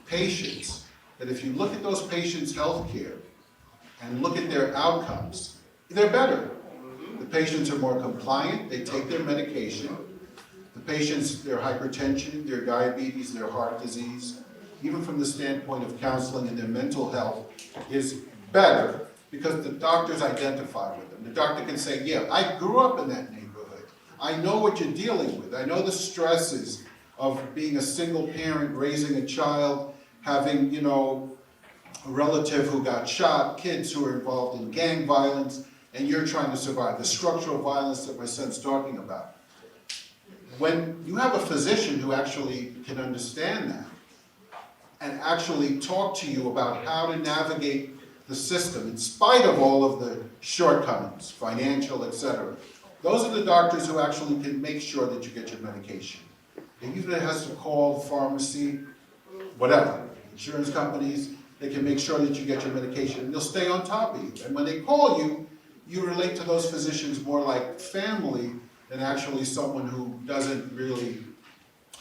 patients, that if you look at those patients' health care and look at their outcomes, they're better. The patients are more compliant, they take their medication. The patients, their hypertension, their diabetes, their heart disease, even from the standpoint of counseling and their mental health, is better because the doctors identify with them. The doctor can say, yeah, I grew up in that neighborhood. I know what you're dealing with. I know the stresses of being a single parent, raising a child, having, a relative who got shot, kids who are involved in gang violence, and you're trying to survive. The structural violence that my son's talking about. When you have a physician who actually can understand that, and actually talk to you about how to navigate the system, in spite of all of the shortcomings, financial, etc. Those are the doctors who actually can make sure that you get your medication. And even if it has to call the pharmacy, whatever, insurance companies, they can make sure that you get your medication, and they'll stay on top of you. And when they call you, you relate to those physicians more like family than actually someone who doesn't really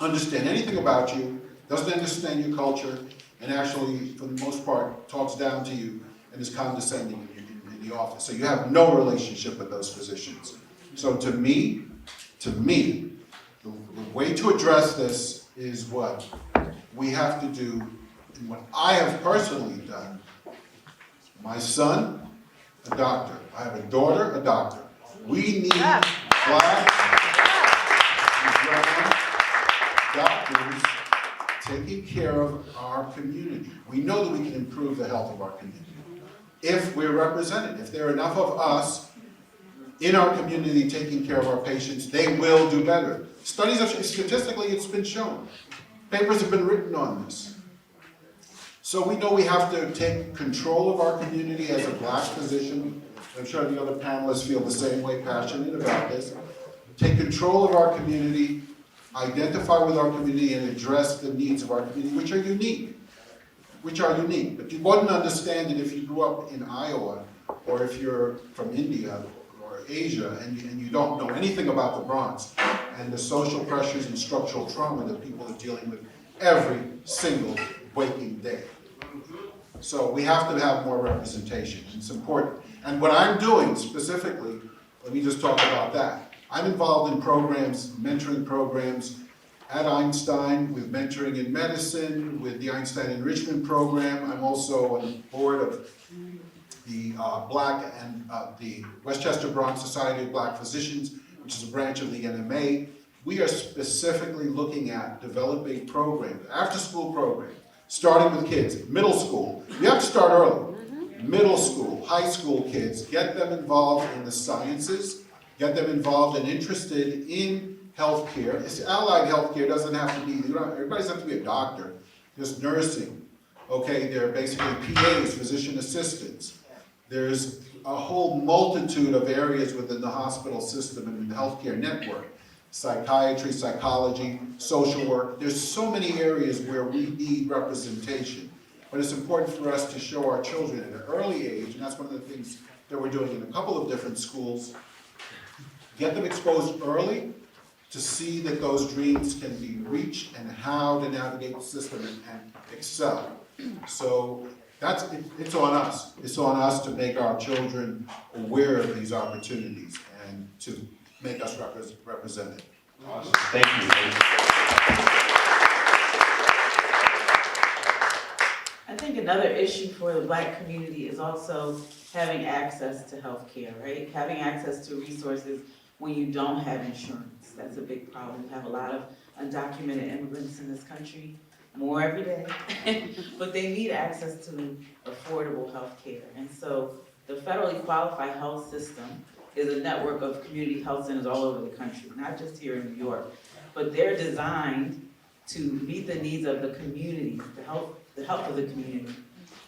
understand anything about you, doesn't understand your culture, and actually, for the most part, talks down to you and is condescending in the office. So you have no relationship with those physicians. So to me, the way to address this is what we have to do, and what I have personally done. My son, a doctor. I have a daughter, a doctor. We need black and brown doctors taking care of our community. We know that we can improve the health of our community if we're represented. If there are enough of us in our community taking care of our patients, they will do better. Studies have, statistically, it's been shown. Papers have been written on this. So we know we have to take control of our community as a black physician. I'm sure the other panelists feel the same way, passionate about this. Take control of our community, identify with our community, and address the needs of our community, which are unique. But you wouldn't understand it if you grew up in Iowa, or if you're from India or Asia, and you don't know anything about the Bronx and the social pressures and structural trauma that people are dealing with every single waking day. So we have to have more representation. It's important. And what I'm doing specifically, let me just talk about that. I'm involved in programs, mentoring programs at Einstein, with mentoring in medicine, with the Einstein Enrichment Program. I'm also on the board of the the Westchester Bronx Society of Black Physicians, which is a branch of the NMA. We are specifically looking at developing programs, after-school programs, starting with kids, middle school. You have to start early. Middle school, high school kids, get them involved in the sciences, get them involved and interested in healthcare. It's allied healthcare, doesn't have to be, everybody doesn't have to be a doctor. There's nursing, okay? They're basically PAs, physician assistants. There's a whole multitude of areas within the hospital system and the healthcare network. Psychiatry, psychology, social work. There's so many areas where we need representation. But it's important for us to show our children at an early age, and that's one of the things that we're doing in a couple of different schools, get them exposed early to see that those dreams can be reached and how to navigate the system and excel. So it's on us. It's on us to make our children aware of these opportunities and to make us represented. Awesome. Thank you. I think another issue for the Black community is also having access to healthcare, right? Having access to resources when you don't have insurance. That's a big problem. We have a lot of undocumented immigrants in this country, more every day, but they need access to affordable healthcare. And so the federally qualified health system is a network of community health centers all over the country, not just here in New York, but they're designed to meet the needs of the community, the health of the community,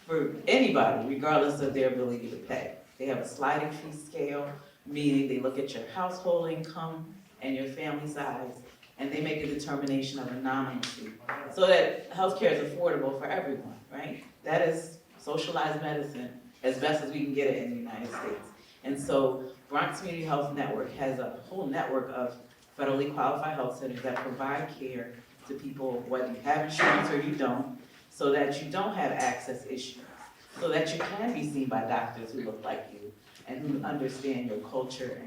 for anybody, regardless of their ability to pay. They have a sliding fee scale, meaning they look at your household income and your family size, and they make a determination of a nominal fee, so that healthcare is affordable for everyone, right? That is socialized medicine as best as we can get it in the United States. And so Bronx Community Health Network has a whole network of federally qualified health centers that provide care to people, whether you have insurance or you don't, so that you don't have access issues, so that you can be seen by doctors who look like you and who understand your culture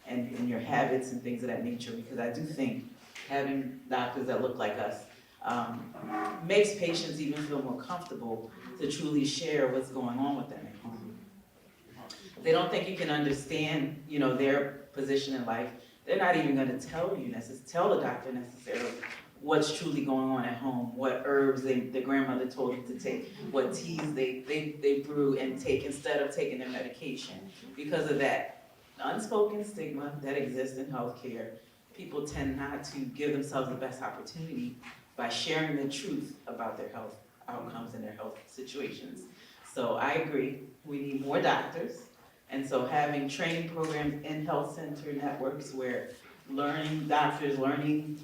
and your habits and things of that nature. Because I do think having doctors that look like us makes patients even feel more comfortable to truly share what's going on with them at home. They don't think you can understand, their position in life. They're not even going to tell the doctor necessarily what's truly going on at home, what herbs the grandmother told them to take, what teas they brew and take instead of taking their medication. Because of that unspoken stigma that exists in healthcare, people tend not to give themselves the best opportunity by sharing the truth about their health outcomes and their health situations. So I agree, we need more doctors. And so having training programs in health center networks where doctors learning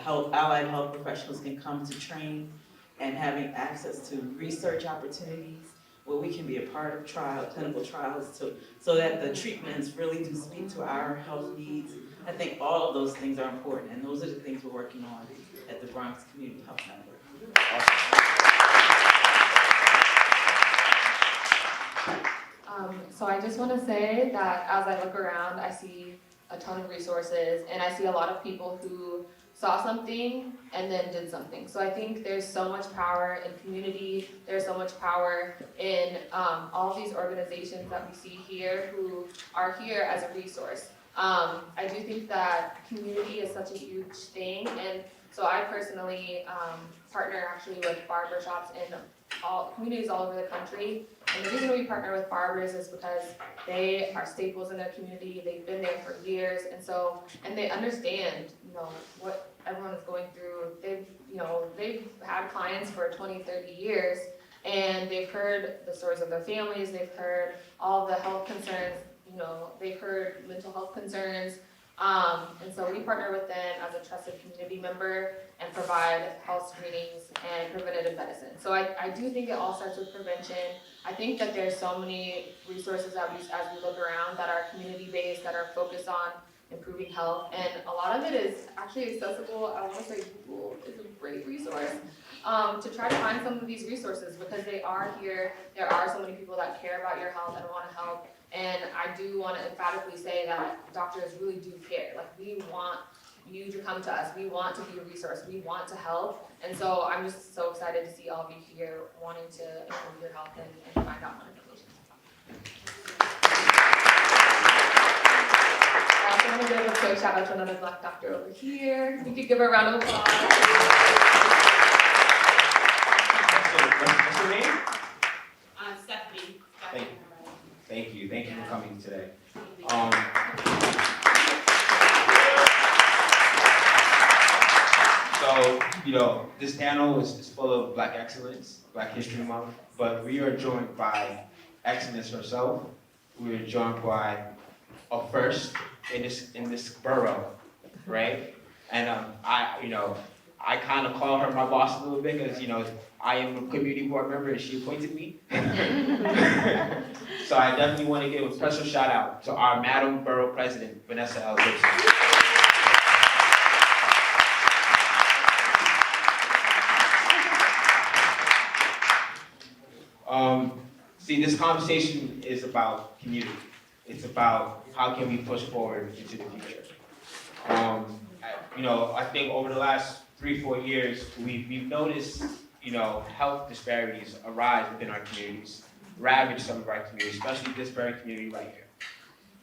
allied health professionals can come to train, and having access to research opportunities where we can be a part of clinical trials so that the treatments really do speak to our health needs. I think all of those things are important, and those are the things we're working on at the Bronx Community Health Network. So I just want to say that as I look around, I see a ton of resources, and I see a lot of people who saw something and then did something. So I think there's so much power in community, there's so much power in all of these organizations that we see here who are here as a resource. I do think that community is such a huge thing, and so I personally partner actually with barbershops in all communities all over the country. And the reason we partner with barbers is because they are staples in their community. They've been there for years, and they understand, what everyone is going through. They've had clients for 20, 30 years, and they've heard the stories of their families. They've heard all the health concerns. They've heard mental health concerns. And so we partner with them as a trusted community member and provide health screenings and preventative medicine. So I do think it all starts with prevention. I think that there's so many resources as we look around that are community-based, that are focused on improving health, and a lot of it is actually accessible. I want to say Google is a great resource to try to find some of these resources, because they are here. There are so many people that care about your health and want to help. And I do want to emphatically say that doctors really do care. We want you to come to us. We want to be a resource. We want to help. And so I'm just so excited to see all of you here wanting to improve your health and find out more information. quick shout out to another Black doctor over here. We could give her a round of applause. What's your name? Stephanie. Thank you for coming today. So, this panel is full of Black excellence, Black History Month, but we are joined by excellence herself. We are joined by a first in this borough, right? And I kind of call her my boss a little bit because I am a community board member and she appointed me. So I definitely want to give a special shout out to our Madam Borough President, Vanessa L. Gibson. See, this conversation is about community. It's about how can we push forward into the future. I think over the last 3-4 years, we've noticed, health disparities arise within our communities, ravage some of our communities, especially this very community right here.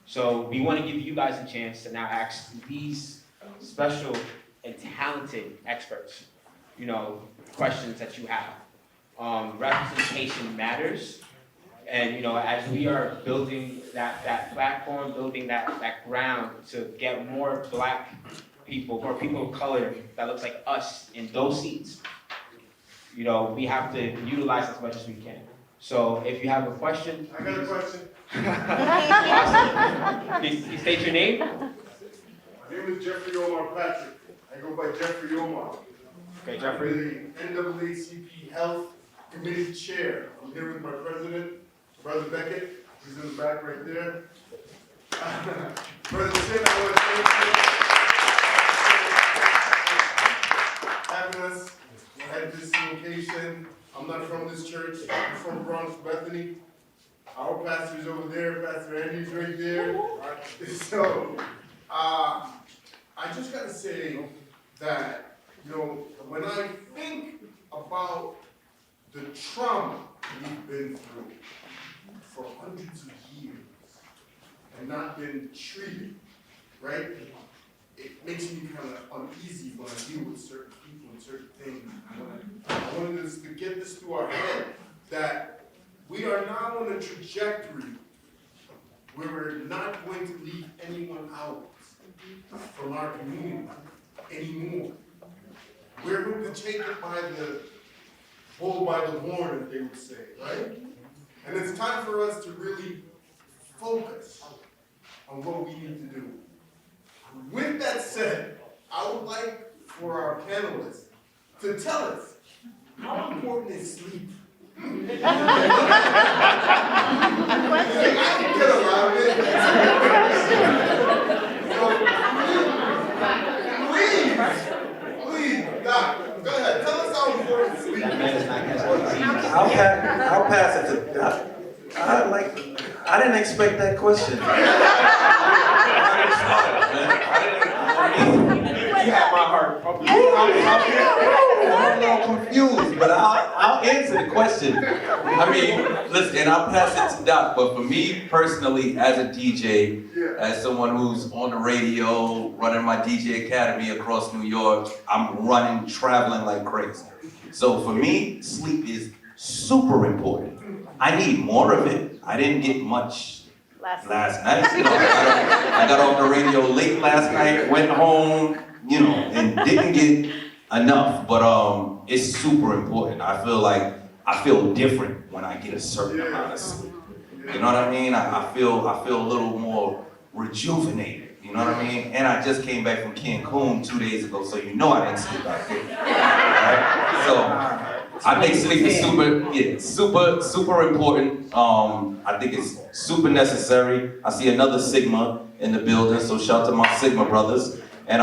So we want to give you guys a chance to now ask these special and talented experts, questions that you have. Representation matters. And as we are building that platform, building that ground to get more Black people, more people of color that looks like us in those seats, we have to utilize as much as we can. So if you have a question. I got a question. Awesome. Please state your name. My name is Jeffrey Omar Patrick. I go by Jeffrey Omar. Okay, Jeffrey. I'm the NAACP Health Committee Chair. I'm here with my president, Brother Beckett. He's in the back right there. Brother Chin, I want to thank you for having us at this location. I'm not from this church. I'm from Bronx, Bethany. Our pastor's over there. Pastor Andy's right there. So, I just got to say that, when I think about the trauma we've been through for hundreds of years and not been treated, right? It makes me kind of uneasy when I deal with certain people and certain things. I wanted us to get this through our head that we are now on a trajectory where we're not going to leave anyone out from our community anymore. We're going to take it by the bull by the horn, as they would say, right? And it's time for us to really focus on what we need to do. With that said, I would like for our panelists to tell us how important is sleep. I can get around it. Please, Doc, go ahead. Tell us how important sleep is. I'll pass it to Doc. I didn't expect that question. You have my heart. I'm a little confused, but I'll answer the question. I mean, listen, and I'll pass it to Doc, but for me personally, as a DJ, as someone who's on the radio, running my DJ Academy across New York, I'm running, traveling like crazy. So for me, sleep is super important. I need more of it. I didn't get much last night. I got off the radio late last night, went home, and didn't get enough. But it's super important. I feel different when I get a certain amount of sleep. You know what I mean? I feel a little more rejuvenated. You know what I mean? And I just came back from Cancun 2 days ago, so I didn't sleep out there. Right? So I think sleep is super important. I think it's super necessary. I see another Sigma in the building, so shout to my Sigma brothers. And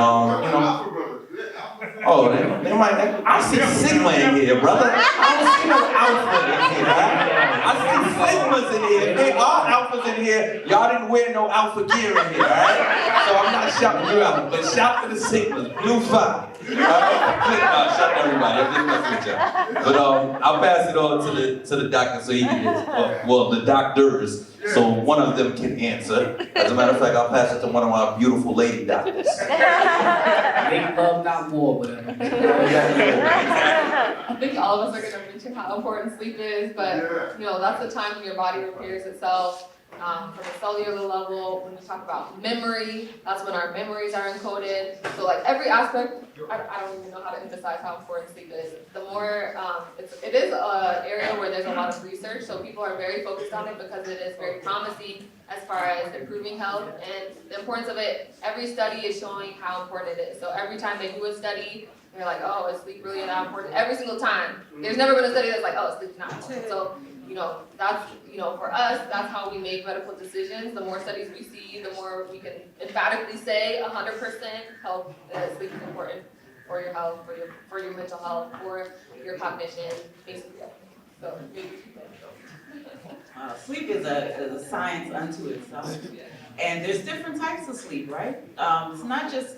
they might. I see Sigma in here, brother. I don't see no Alpha in here. Right? I see Sigmas in here. If they are Alphas in here, y'all didn't wear no Alpha gear in here, right? So I'm not shouting you out, but shout to the Sigmas, Blue 5. Shout to everybody. I'm just messing with y'all. But I'll pass it on to the doctor so he can the doctors so one of them can answer. As a matter of fact, I'll pass it to one of our beautiful lady doctors. Make love, not war, whatever. I think all of us are gonna mention how important sleep is, but you know, that's the time when your body repairs itself. From a cellular level, when we talk about memory, that's when our memories are encoded. So like every aspect, I don't even know how to emphasize how important sleep is. The more, it is an area where there's a lot of research, so people are very focused on it because it is very promising as far as improving health and the importance of it. Every study is showing how important it is. So every time they do a study, they're like, oh, is sleep really that important? Every single time. There's never been a study that's like, oh, sleep's not important. So, you know, that's, you know, for us, that's how we make medical decisions. The more studies we see, the more we can emphatically say 100% health, sleep is important for your health, for your mental health, for your cognition, basically. So maybe Sleep is a science unto itself. And there's different types of sleep, right? It's not just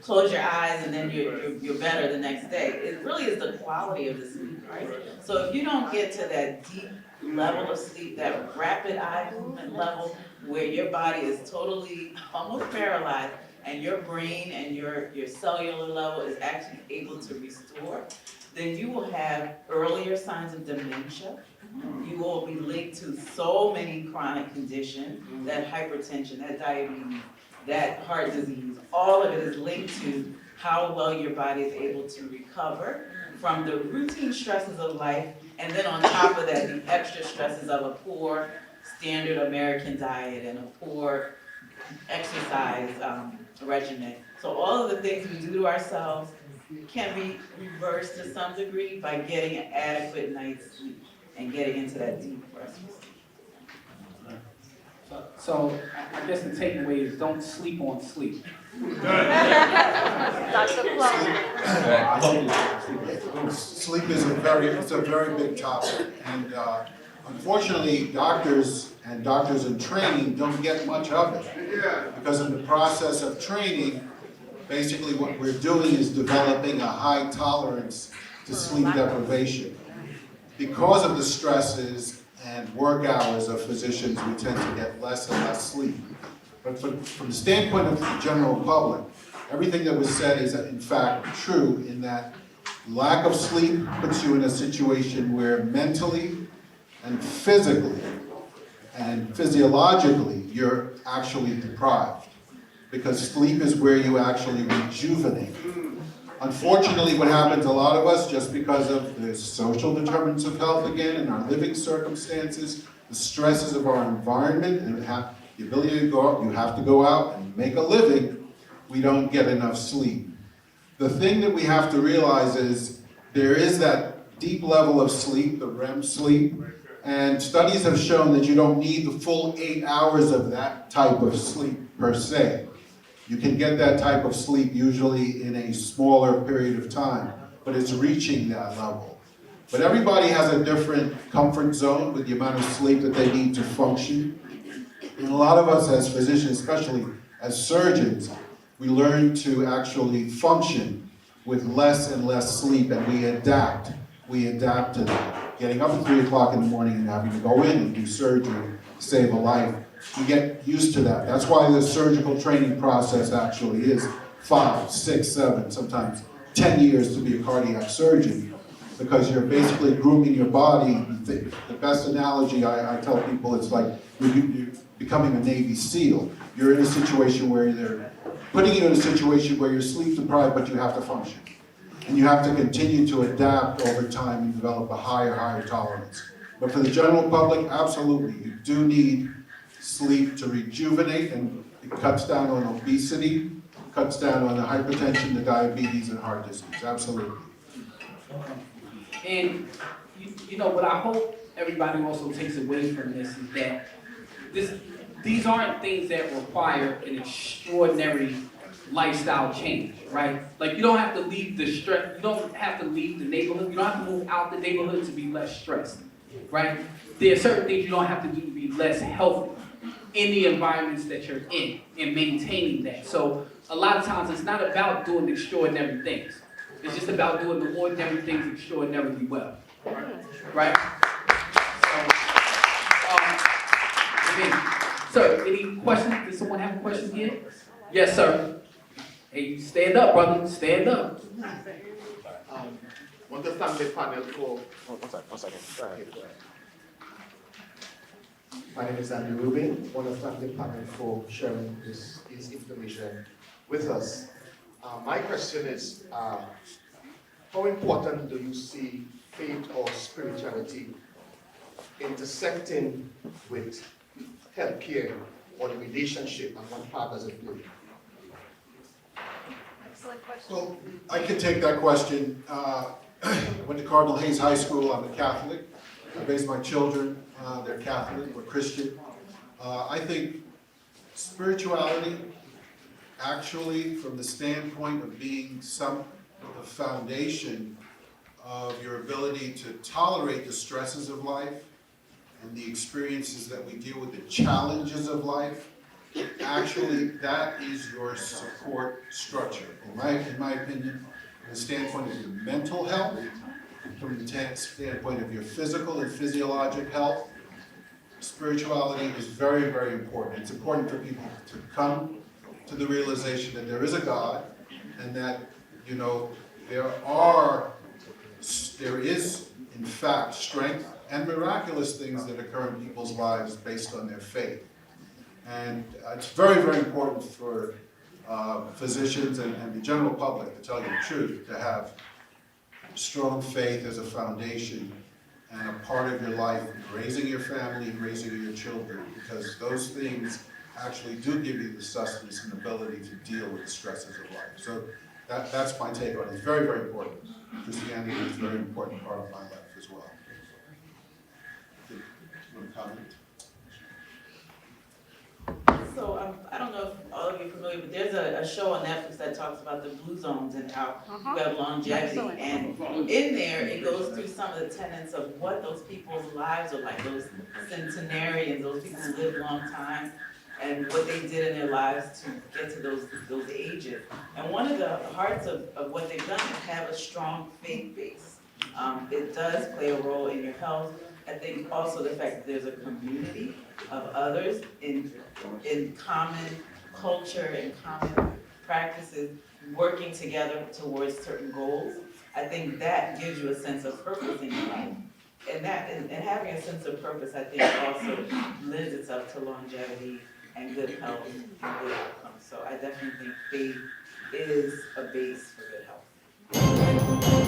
close your eyes and then you're better the next day. It really is the quality of the sleep, right? So if you don't get to that deep level of sleep, that rapid eye movement level, where your body is totally almost paralyzed, and your brain and your cellular level is actually able to restore, then you will have earlier signs of dementia. You will be linked to so many chronic conditions, that hypertension, that diabetes, that heart disease, all of it is linked to how well your body is able to recover from the routine stresses of life, and then on top of that, the extra stresses of a poor standard American diet and a poor exercise regimen. So all of the things we do to ourselves can be reversed to some degree by getting an adequate night's sleep and getting into that deep restful sleep. So I guess the takeaway is don't sleep on sleep. Dr. Plum. Sleep is a very big topic, and unfortunately, doctors in training don't get much of it. Because in the process of training, basically what we're doing is developing a high tolerance to sleep deprivation. Because of the stresses and work hours of physicians, we tend to get less and less sleep. But from the standpoint of the general public, everything that was said is in fact true, in that lack of sleep puts you in a situation where mentally and physically and physiologically you're actually deprived. Because sleep is where you actually rejuvenate. Unfortunately, what happens, a lot of us, just because of the social determinants of health again, and our living circumstances, the stresses of our environment, and the ability to go out, you have to go out and make a living, we don't get enough sleep. The thing that we have to realize is there is that deep level of sleep, the REM sleep, and studies have shown that you don't need the full 8 hours of that type of sleep per se. You can get that type of sleep usually in a smaller period of time, but it's reaching that level. But everybody has a different comfort zone with the amount of sleep that they need to function. And a lot of us as physicians, especially as surgeons, we learn to actually function with less and less sleep, and we adapt. We adapt to that. Getting up at 3 o'clock in the morning and having to go in and do surgery to save a life. You get used to that. That's why the surgical training process actually is 5, 6, 7, sometimes 10 years to be a cardiac surgeon, because you're basically grooming your body. The best analogy I tell people, it's like you're becoming a Navy SEAL. You're in a situation where they're putting you in a situation where you're sleep deprived, but you have to function. And you have to continue to adapt over time and develop a higher tolerance. But for the general public, absolutely, you do need sleep to rejuvenate, and it cuts down on obesity, cuts down on the hypertension, the diabetes, and heart disease, absolutely. And you know what I hope everybody also takes away from this is that these aren't things that require an extraordinary lifestyle change, right? Like you don't have to leave the stress, you don't have to leave the neighborhood, you don't have to move out the neighborhood to be less stressed, right? There are certain things you don't have to do to be less healthy in the environments that you're in and maintaining that. So a lot of times it's not about doing extraordinary things. It's just about doing the ordinary things extraordinarily well, right? So Amen. So, any questions? Does someone have a question here? Yes, sir. Hey, stand up, brother. Stand up. Want to thank the panel for. One second. Go ahead. My name is Andy Rubin. Want to thank the panel for sharing this information with us. My question is, how important do you see faith or spirituality intersecting with healthcare or the relationship, and what part does it play? Excellent question. Well, I can take that question. Went to Cardinal Hayes High School. I'm a Catholic. I raised my children. They're Catholic. We're Christian. I think spirituality, actually, from the standpoint of being the foundation of your ability to tolerate the stresses of life and the experiences that we deal with, the challenges of life, actually, that is your support structure. In my opinion, from the standpoint of your mental health, from the standpoint of your physical and physiologic health, spirituality is very, very important. It's important for people to come to the realization that there is a God, and that, there is, in fact, strength and miraculous things that occur in people's lives based on their faith. And it's very, very important for physicians and the general public, to tell you the truth, to have strong faith as a foundation and a part of your life, raising your family and raising your children, because those things actually do give you the sustenance and ability to deal with the stresses of life. So that's my take on it. It's very, very important. Christianity is a very important part of my life as well. You want to comment? So I don't know if all of you are familiar, but there's a show on Netflix that talks about the blue zones and how you have longevity. And in there, it goes through some of the tenets of what those people's lives are like, those centenarians, those people who live a long time, and what they did in their lives to get to those ages. And one of the hearts of what they've done is have a strong faith base. It does play a role in your health. I think also the fact that there's a community of others in common culture and common practices working together towards certain goals. I think that gives you a sense of purpose in your life. And having a sense of purpose, I think, also lends itself to longevity and good health and good outcomes. So I definitely think faith is a base for good health.